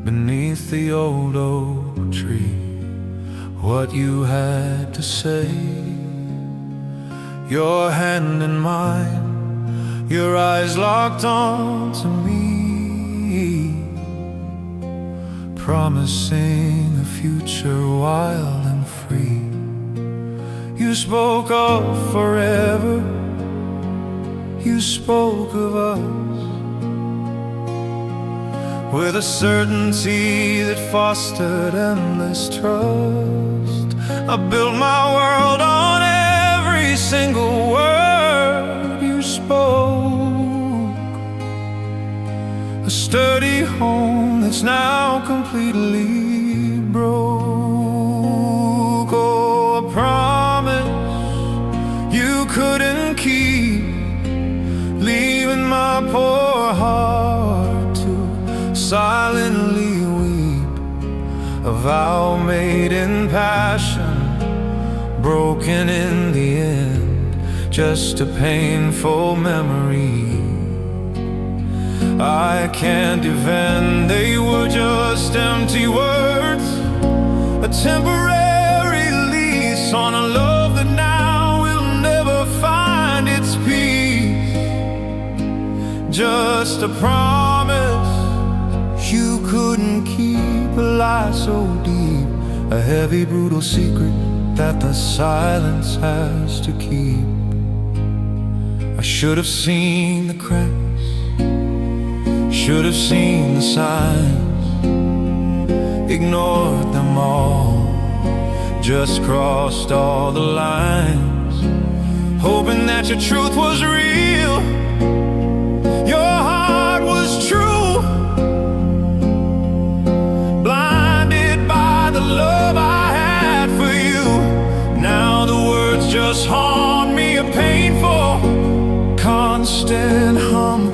beneath the old oak tree, what you had to say. Your hand in mine, your eyes locked on to me, promising a future wild and free. You spoke of forever, you spoke of us with a certainty that fostered endless trust. I built my world on every single word you spoke, a sturdy home that's now completely broke. Oh, a promise you couldn't keep, leaving my poor heart to silently weep. A vow made in passion, broken in the end, just a painful memory I can't defend. They were just empty words temporary lease on a love that now will never find its peace. Just a promise you couldn't keep, a lie so deep, a heavy, brutal secret that the silence has to keep. I should have seen the cracks, should have seen the signs, ignored them all, just crossed all the lines, hoping that your truth was real, your heart was true, blinded by the love I had for you. Now the words just haunt me, a painful, constant hum,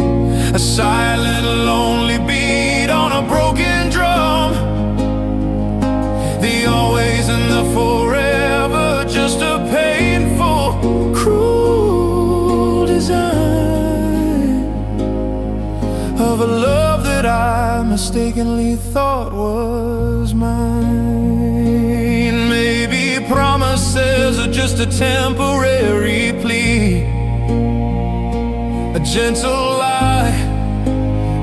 a silent, lonely beat on a broken drum. The always and the forever, just a painful, cruel design of a love that I mistakenly thought was mine. Maybe promises are just a temporary plea, a gentle lie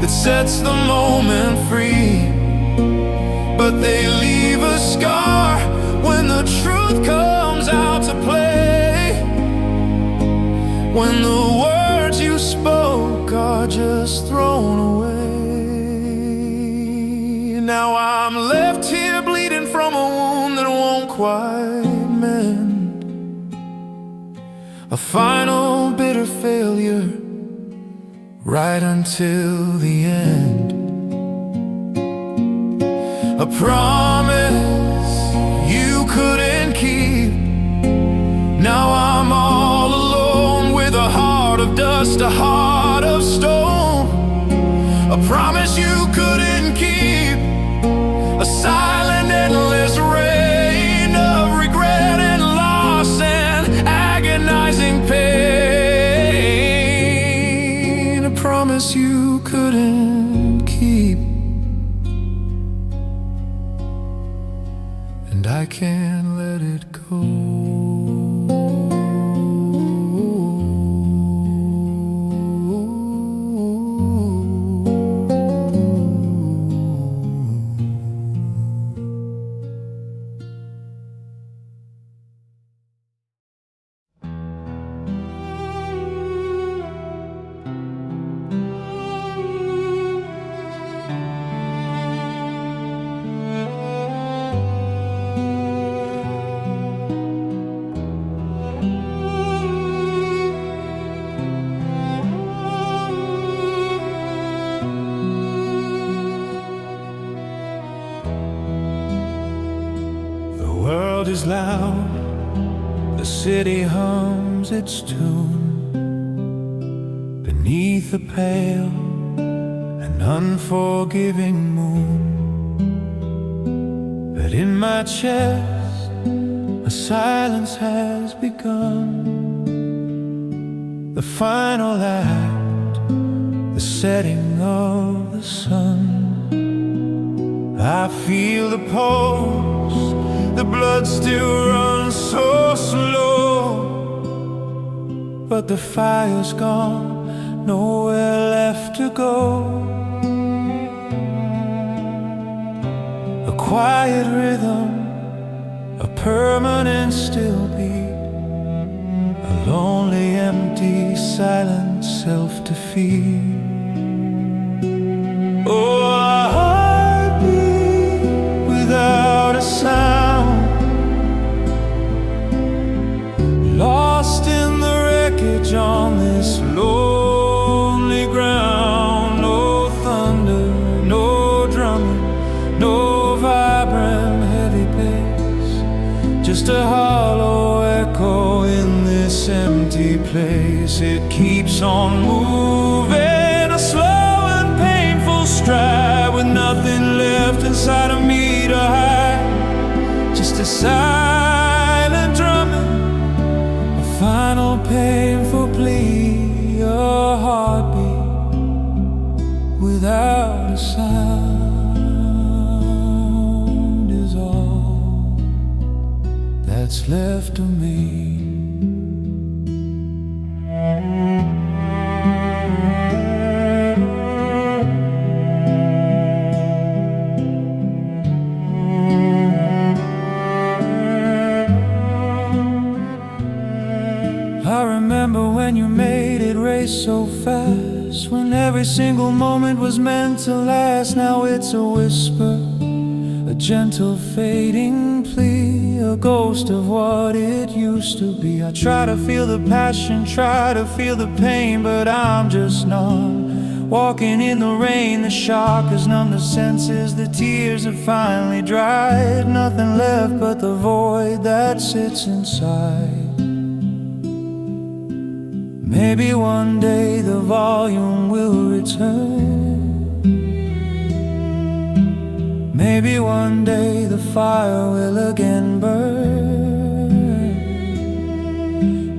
that sets the moment free, but they leave a scar when the truth comes out to play, when the words you spoke are just thrown away. Now I'm left here bleeding from a wound that won't quite mend, a final bitter failure right until the end. A promise you couldn't keep. Now I'm all alone with a heart of dust, a heart of stone. A promise you couldn't keep, a silent, endless rain of regret and loss and agonizing pain. A promise you couldn't keep, and I can't let it go. The world is loud, the city hums its tune beneath a pale and unforgiving moon. But in my chest a silence has begun, the final act, the setting of the sun. I feel the pulse, the blood still runs so slow, but the fire's gone, nowhere left to go. A quiet rhythm, a permanent still beat, a lonely, empty, silent self-defeat. Oh, a heartbeat without a sound, lost in the wreckage on this lonely ground. No thunder, no drumming, no vibrant heavy bass, just a hollow echo in this empty place. It keeps on moving, a slow and painful stride, with nothing left inside of me to hide, just a silent drumming, a final painful plea, a heartbeat without a sound is all. that's left of me. I remember when you made it race so fast, when every single moment was meant to last. Now it's a whisper, a gentle fading plea, a ghost of what it used to be. I try to feel the passion, try to feel the pain, but I'm just numb. Walking in the rain, the shock has numbed the senses. The tears have finally dried, nothing left but the void that sits inside. Maybe one day the volume will return. Maybe one day the fire will again burn.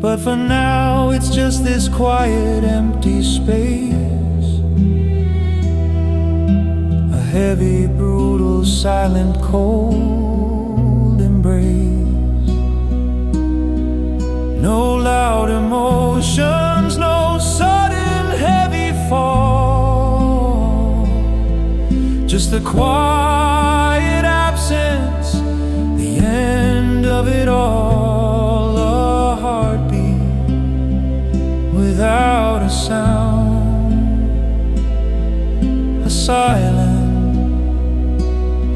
But for now it's just this quiet, empty space, a heavy, brutal, silent, cold embrace. No loud emotions, no sudden heavy fall, just the quiet absence, the end of it all. A heartbeat without a sound, a silent,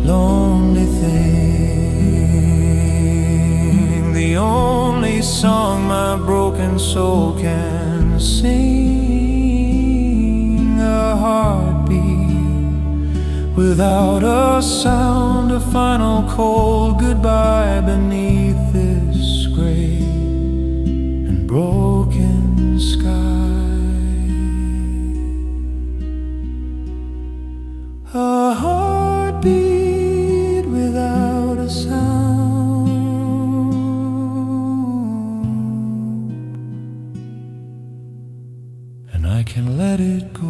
lonely thing. The only song my broken soul can sing, a heartbeat without a sound, a final cold goodbye beneath this gray and broken sky. A heartbeat without a sound, and I can let it go.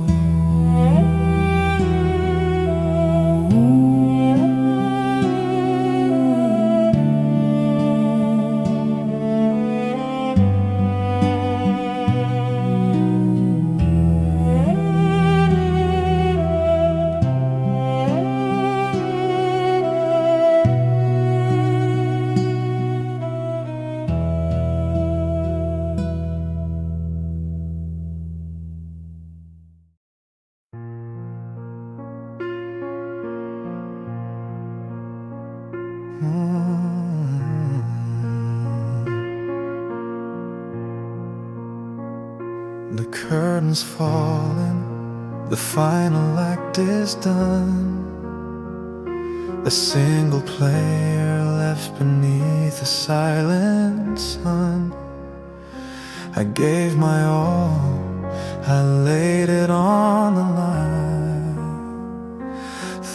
The curtain's fallen, the final act is done. A single player left beneath a silent sun. I gave my all, I laid it on the line.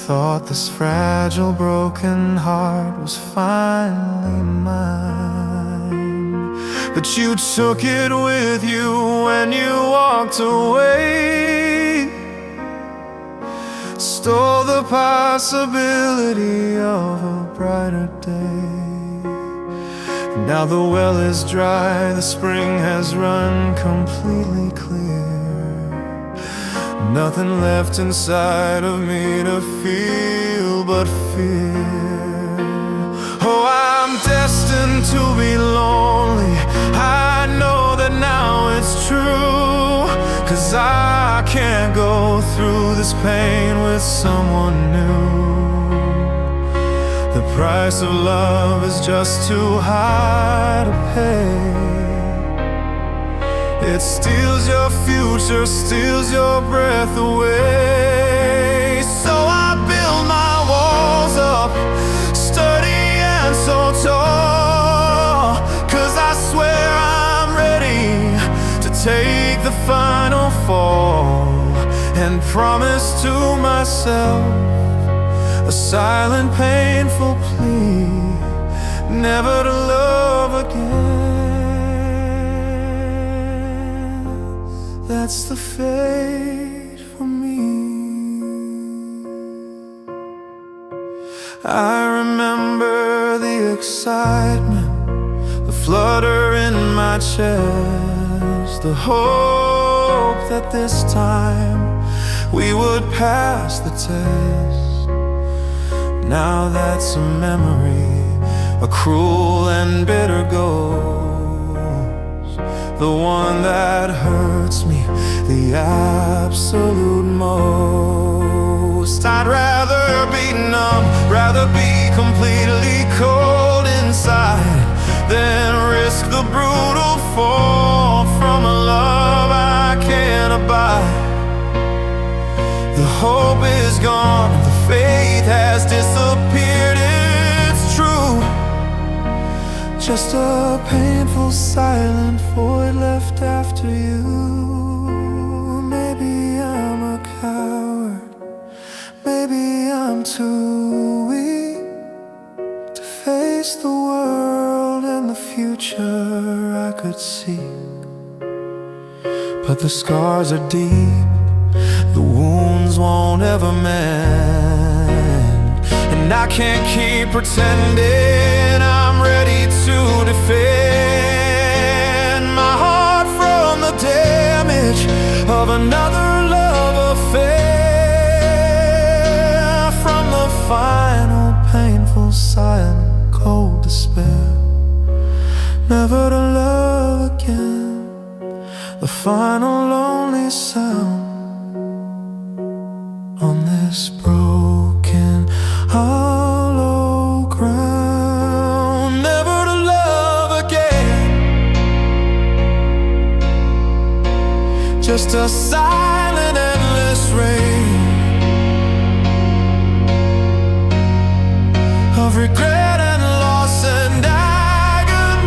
Thought this fragile, broken heart was finally mine. But you took it with you when you walked away, stole the possibility of a brighter day. Now the well is dry, the spring has run completely clear. Nothing left inside of me to feel but fear. Oh, I'm destined to be lonely, I know that now it's true. 'Cause I can't go through this pain with someone new. The price of love is just too high to pay. It steals your future, steals your breath away. So I build my walls up, sturdy and so tall. 'Cause I swear I'm ready to take the final fall, and promise to myself a silent, painful plea, never to love again. That's the fate for me. I remember the excitement flutter in my chest, the hope that this time we would pass the test. Now that's a memory, a cruel and bitter ghost, the one that hurts me the absolute most. I'd rather be numb, rather be completely cold inside, than risk the brutal fall from a love I can't abide. The hope is gone, the faith has disappeared, it's true. Just a painful silent void left after you. Maybe I'm a coward, maybe I'm too weak to face the world and the future I could see. But the scars are deep, the wounds won't ever mend, and I can't keep pretending I'm ready to defend my heart from the damage of another love affair, from the final painful silent cold despair, never to love again, the final lonely sound on this broken hollow ground, never to love again. Just a silent endless rain of regret and loss and agonizing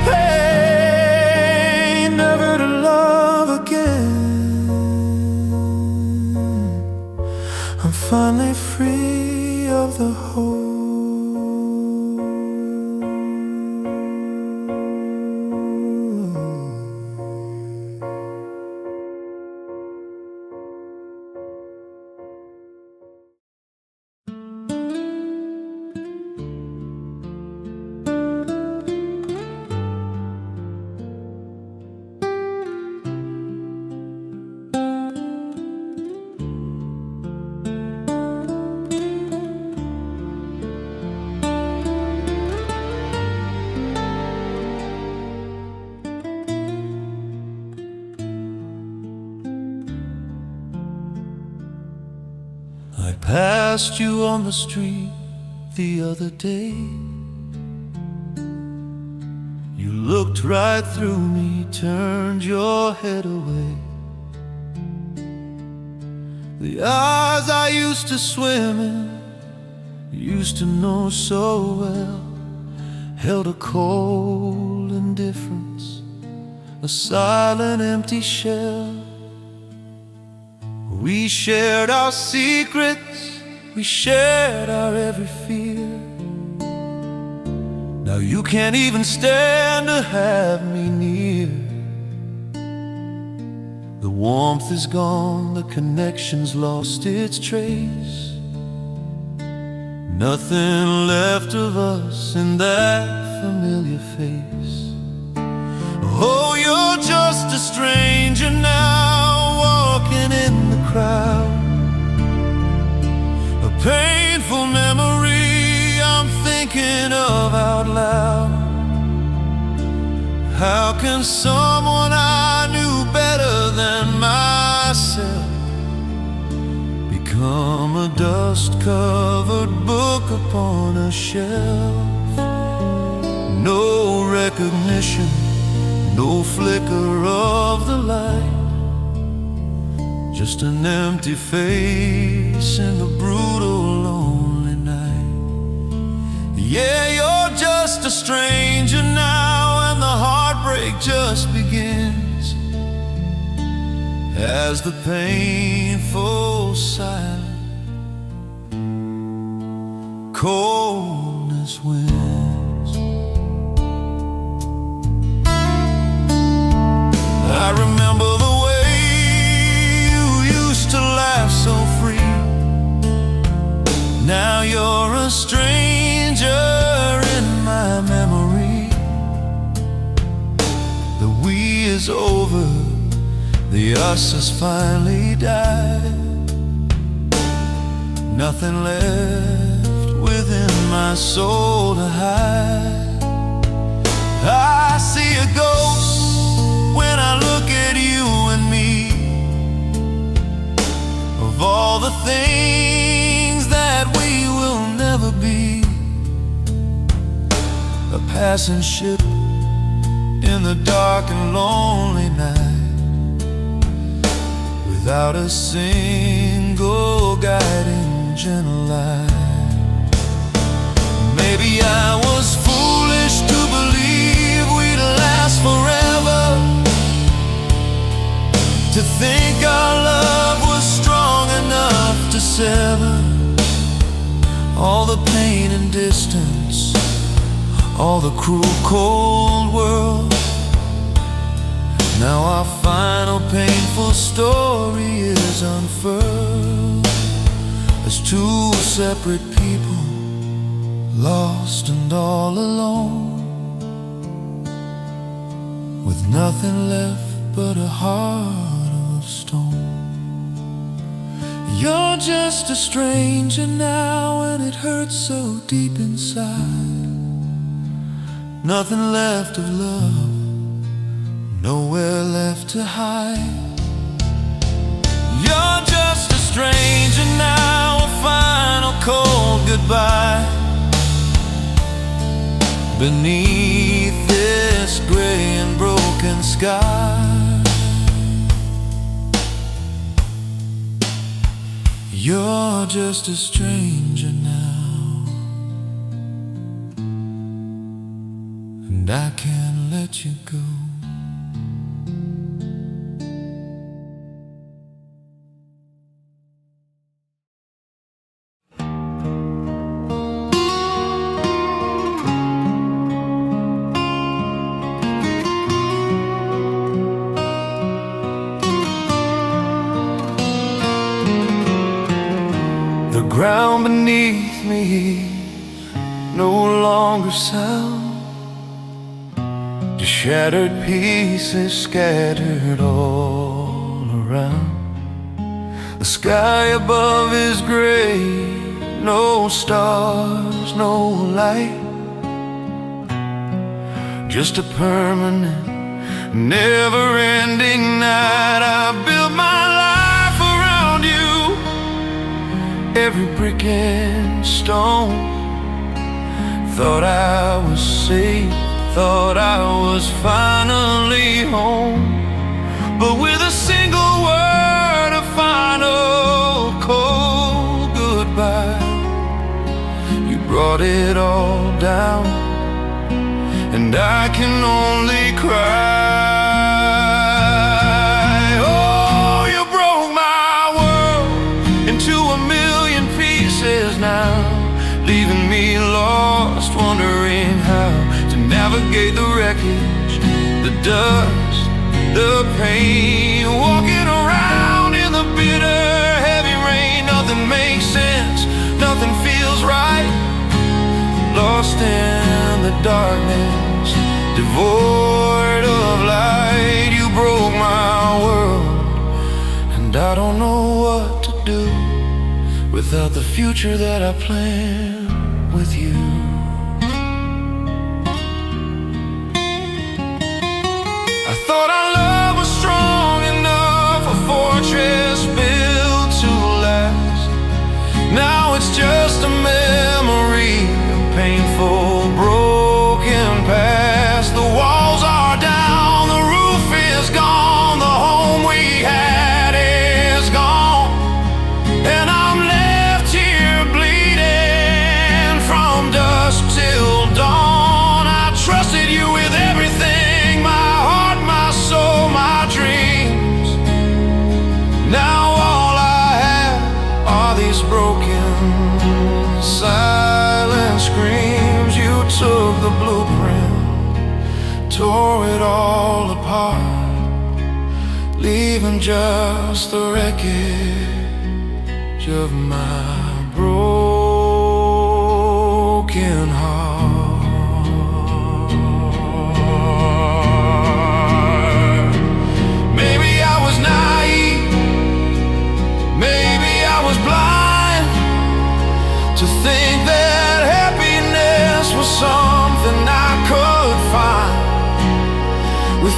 pain, never to love again. I'm finally free of the whole. I passed you on the street the other day. You looked right through me, turned your head away. The eyes I used to swim in, used to know so well, held a cold indifference, a silent empty shell. We shared our secrets, we shared our every fear. Now you can't even stand to have me near. The warmth is gone, the connection's lost its trace. Nothing left of us in that familiar face. Oh, you're just a stranger now, walking in the crowd. A painful memory I'm thinking of out loud. How can someone I knew better than myself become a dust-covered book upon a shelf? No recognition, no flicker of the light, just an empty face in the brutal lonely night. Yeah, you're just a stranger now, and the heartbreak just begins as the painful silence coldness wins. I remember the way you used to laugh so free. Now you're a stranger in my memory. it's over, the us has finally died. Nothing left within my soul to hide. I see a ghost when I look at you and me, of all the things that we will never be. A passing ship in the dark and lonely night, without a single guiding gentle light. Maybe I was foolish to believe we'd last forever, to think our love was strong enough to sever all the pain and distance, all the cruel cold world. Now our final painful story is unfurled, as two separate people, lost and all alone, with nothing left but a heart of stone. You're just a stranger now, and it hurts so deep inside. Nothing left of love, nowhere left to hide. You're just a stranger now, a final cold goodbye, beneath this gray and broken sky. You're just a stranger now, and I can't let you go. The ground beneath me no longer sound, just shattered pieces scattered all around. The sky above is gray, no stars, no light, just a permanent, never-ending night. I built my life around you, every brick and stone. Thought I was safe, thought I was finally home. But with a single word, a final cold goodbye, you brought it all down, and I can only cry. Oh, you broke my world into a million pieces now, leaving me lost, wondering how to navigate the wreckage, the dust, the pain, walking around in the bitter, heavy rain. Nothing makes sense, nothing feels right, lost in the darkness, devoid of light. You broke my world, and I don't know what to do without the future that I plan with you. I thought our love was strong enough, a fortress built to last. Now it's just a memory, a painful, broken past. The walls are down, the roof is gone, the home we had is gone, and I'm left here bleeding from dusk till dawn. I trusted you with everything, my heart, my soul, my dreams. Now all I have are these broken, silent screams. You took the blueprint, tore it all apart, leaving just the wreckage of my broken heart.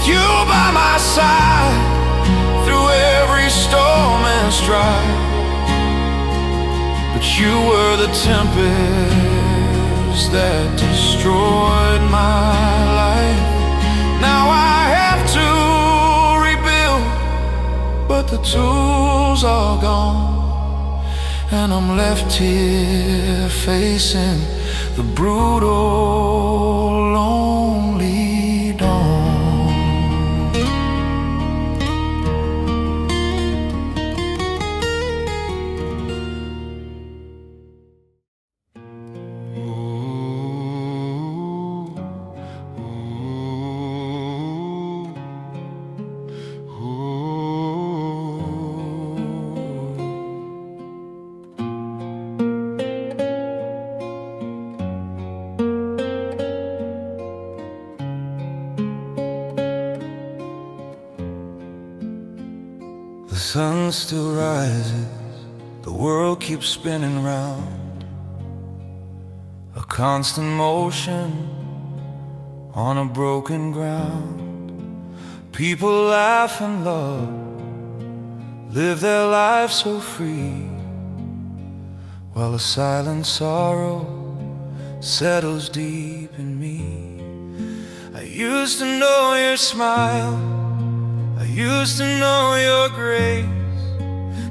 with you by my side through every storm and strife. But you were the tempest that destroyed my life. Now I have to rebuild, but the tools are gone, and I'm left here facing the brutal, lonely dawn. The sun still rises, the world keeps spinning round, a constant motion on a broken ground. People laugh and love, live their lives so free, while a silent sorrow settles deep in me. I used to know your smile, I used to know your grace.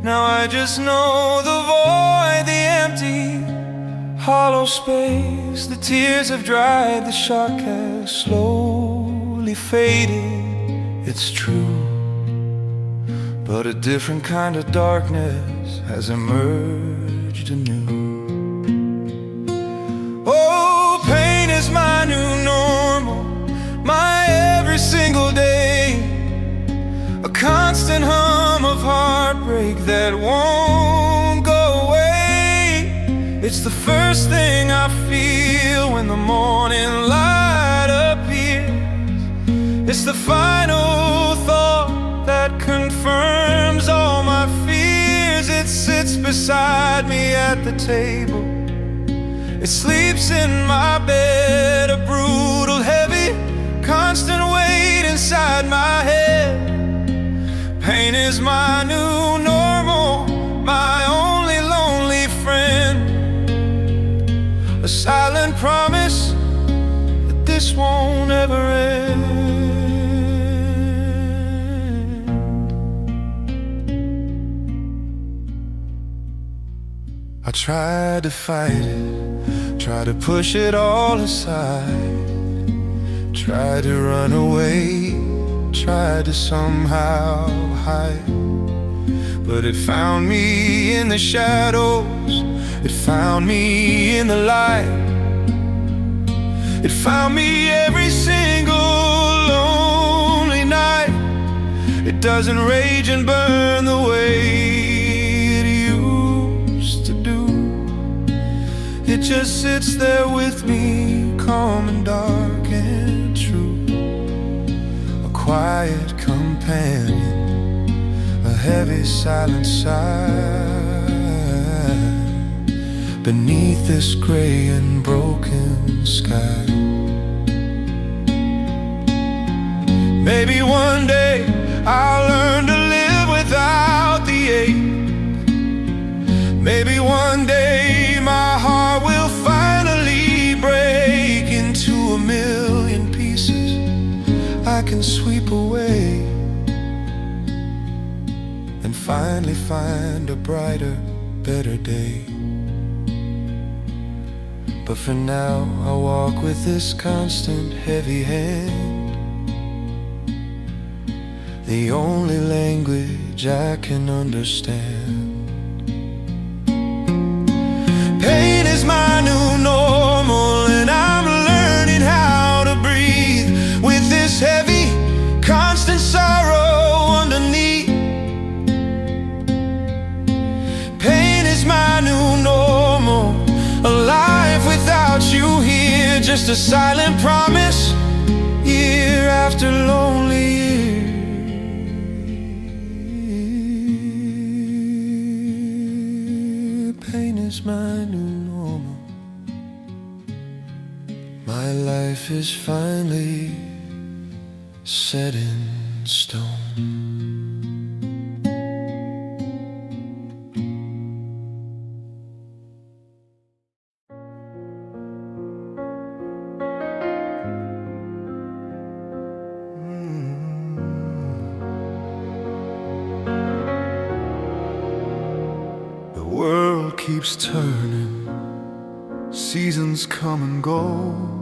Now I just know the void, the empty, hollow space. The tears have dried, the shock has slowly faded. It's true, but a different kind of darkness has emerged anew. Oh, pain is my new normal, my every single day, a constant hum of heartbreak that won't go away. It's the first thing I feel when the morning light appears. It's the final thought that confirms all my fears. It sits beside me at the table, it sleeps in my bed, a brutal, heavy, constant weight inside my head. Pain is my new normal, my only lonely friend, a silent promise that this won't ever end. I tried to fight it, tried to push it all aside, tried to run away, tried to somehow hide, but it found me in the shadows, it found me in the light, it found me every single lonely night. It doesn't rage and burn the way it used to do. It just sits there with me, calm and dark and true, a quiet companion, a heavy silent sigh beneath this gray and broken sky. Maybe one day I'll learn to live without the ache. Maybe one day my heart will finally break into a million pieces I can sweep away, and finally find a brighter, better day. But for now I walk with this constant heavy hand, the only language I can understand. Pain is my new normal, and I'm learning how to breathe with this heavy, constant sorrow underneath. Pain is my new normal, a life without you here, just a silent promise, year after lonely year. Pain is my new normal, my life is finally set in stone. The world keeps turning, seasons come and go.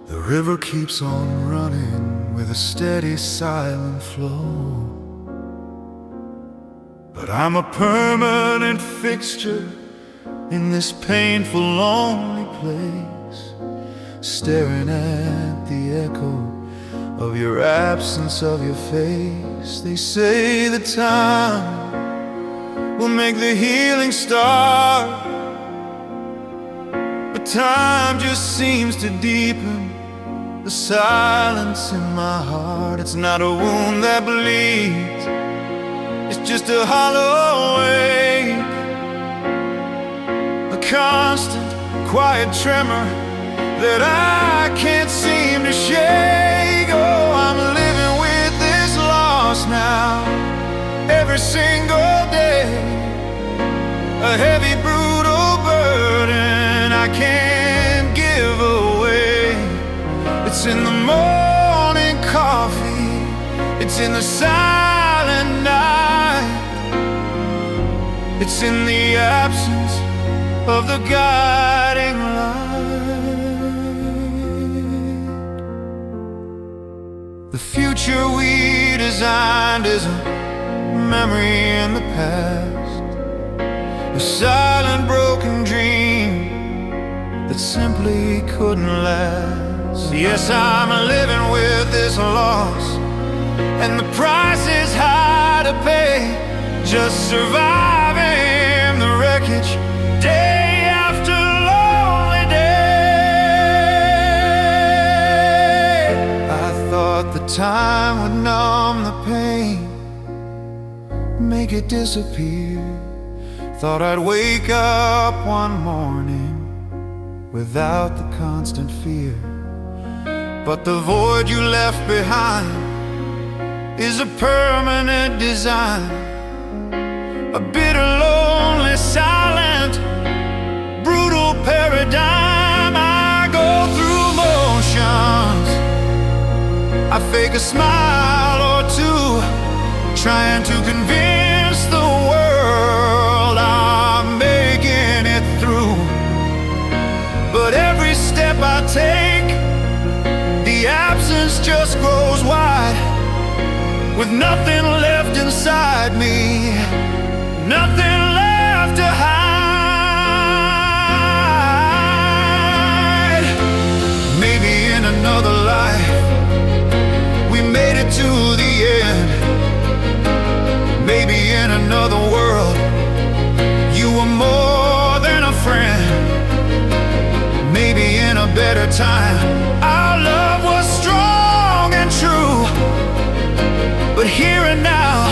The river keeps on running with a steady, silent flow. But I'm a permanent fixture in this painful, lonely place, staring at the echo of your absence, of your face. They say the time will make the healing start, but time just seems to deepen the silence in my heart. It's not a wound that bleeds, it's just a hollow ache, a constant, quiet tremor that I can't seem to shake. Oh, I'm living with this loss now, every single day, a heavy, brutal burden I can't give away. It's in the morning coffee, it's in the silent night, it's in the absence of the guiding light. The future we designed is a memory in the past, a silent, broken dream that simply couldn't last. Yes, I'm living with this loss, and the price is high to pay, just surviving the wreckage day after lonely day. I thought the time would numb the pain, make it disappear. Thought I'd wake up one morning without the constant fear. But the void you left behind is a permanent design, a bitter, lonely, silent, brutal paradigm. I go through motions, I fake a smile or two, trying to convince the world I'm making it through. But every step I take, the absence just grows wide, with nothing left inside me, nothing left to hide. Maybe in another life we made it to the end. Maybe in another world you were more than a friend. Maybe in a better time our love was strong and true. But here and now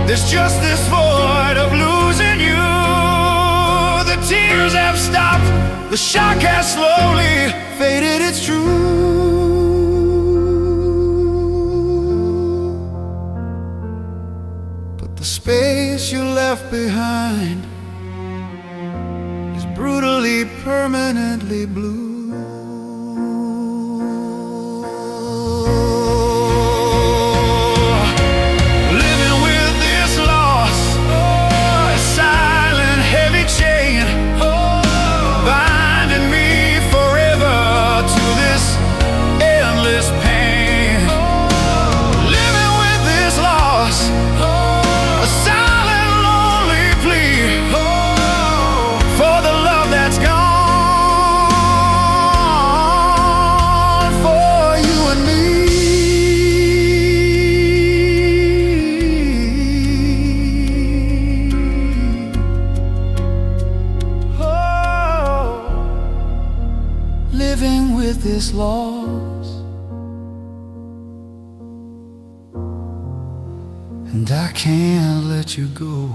there's just this void of losing you. The tears have stopped, the shock has slowly faded, it's true. But the space you left behind is brutally, permanently blue. Living with this loss, and I can't let you go.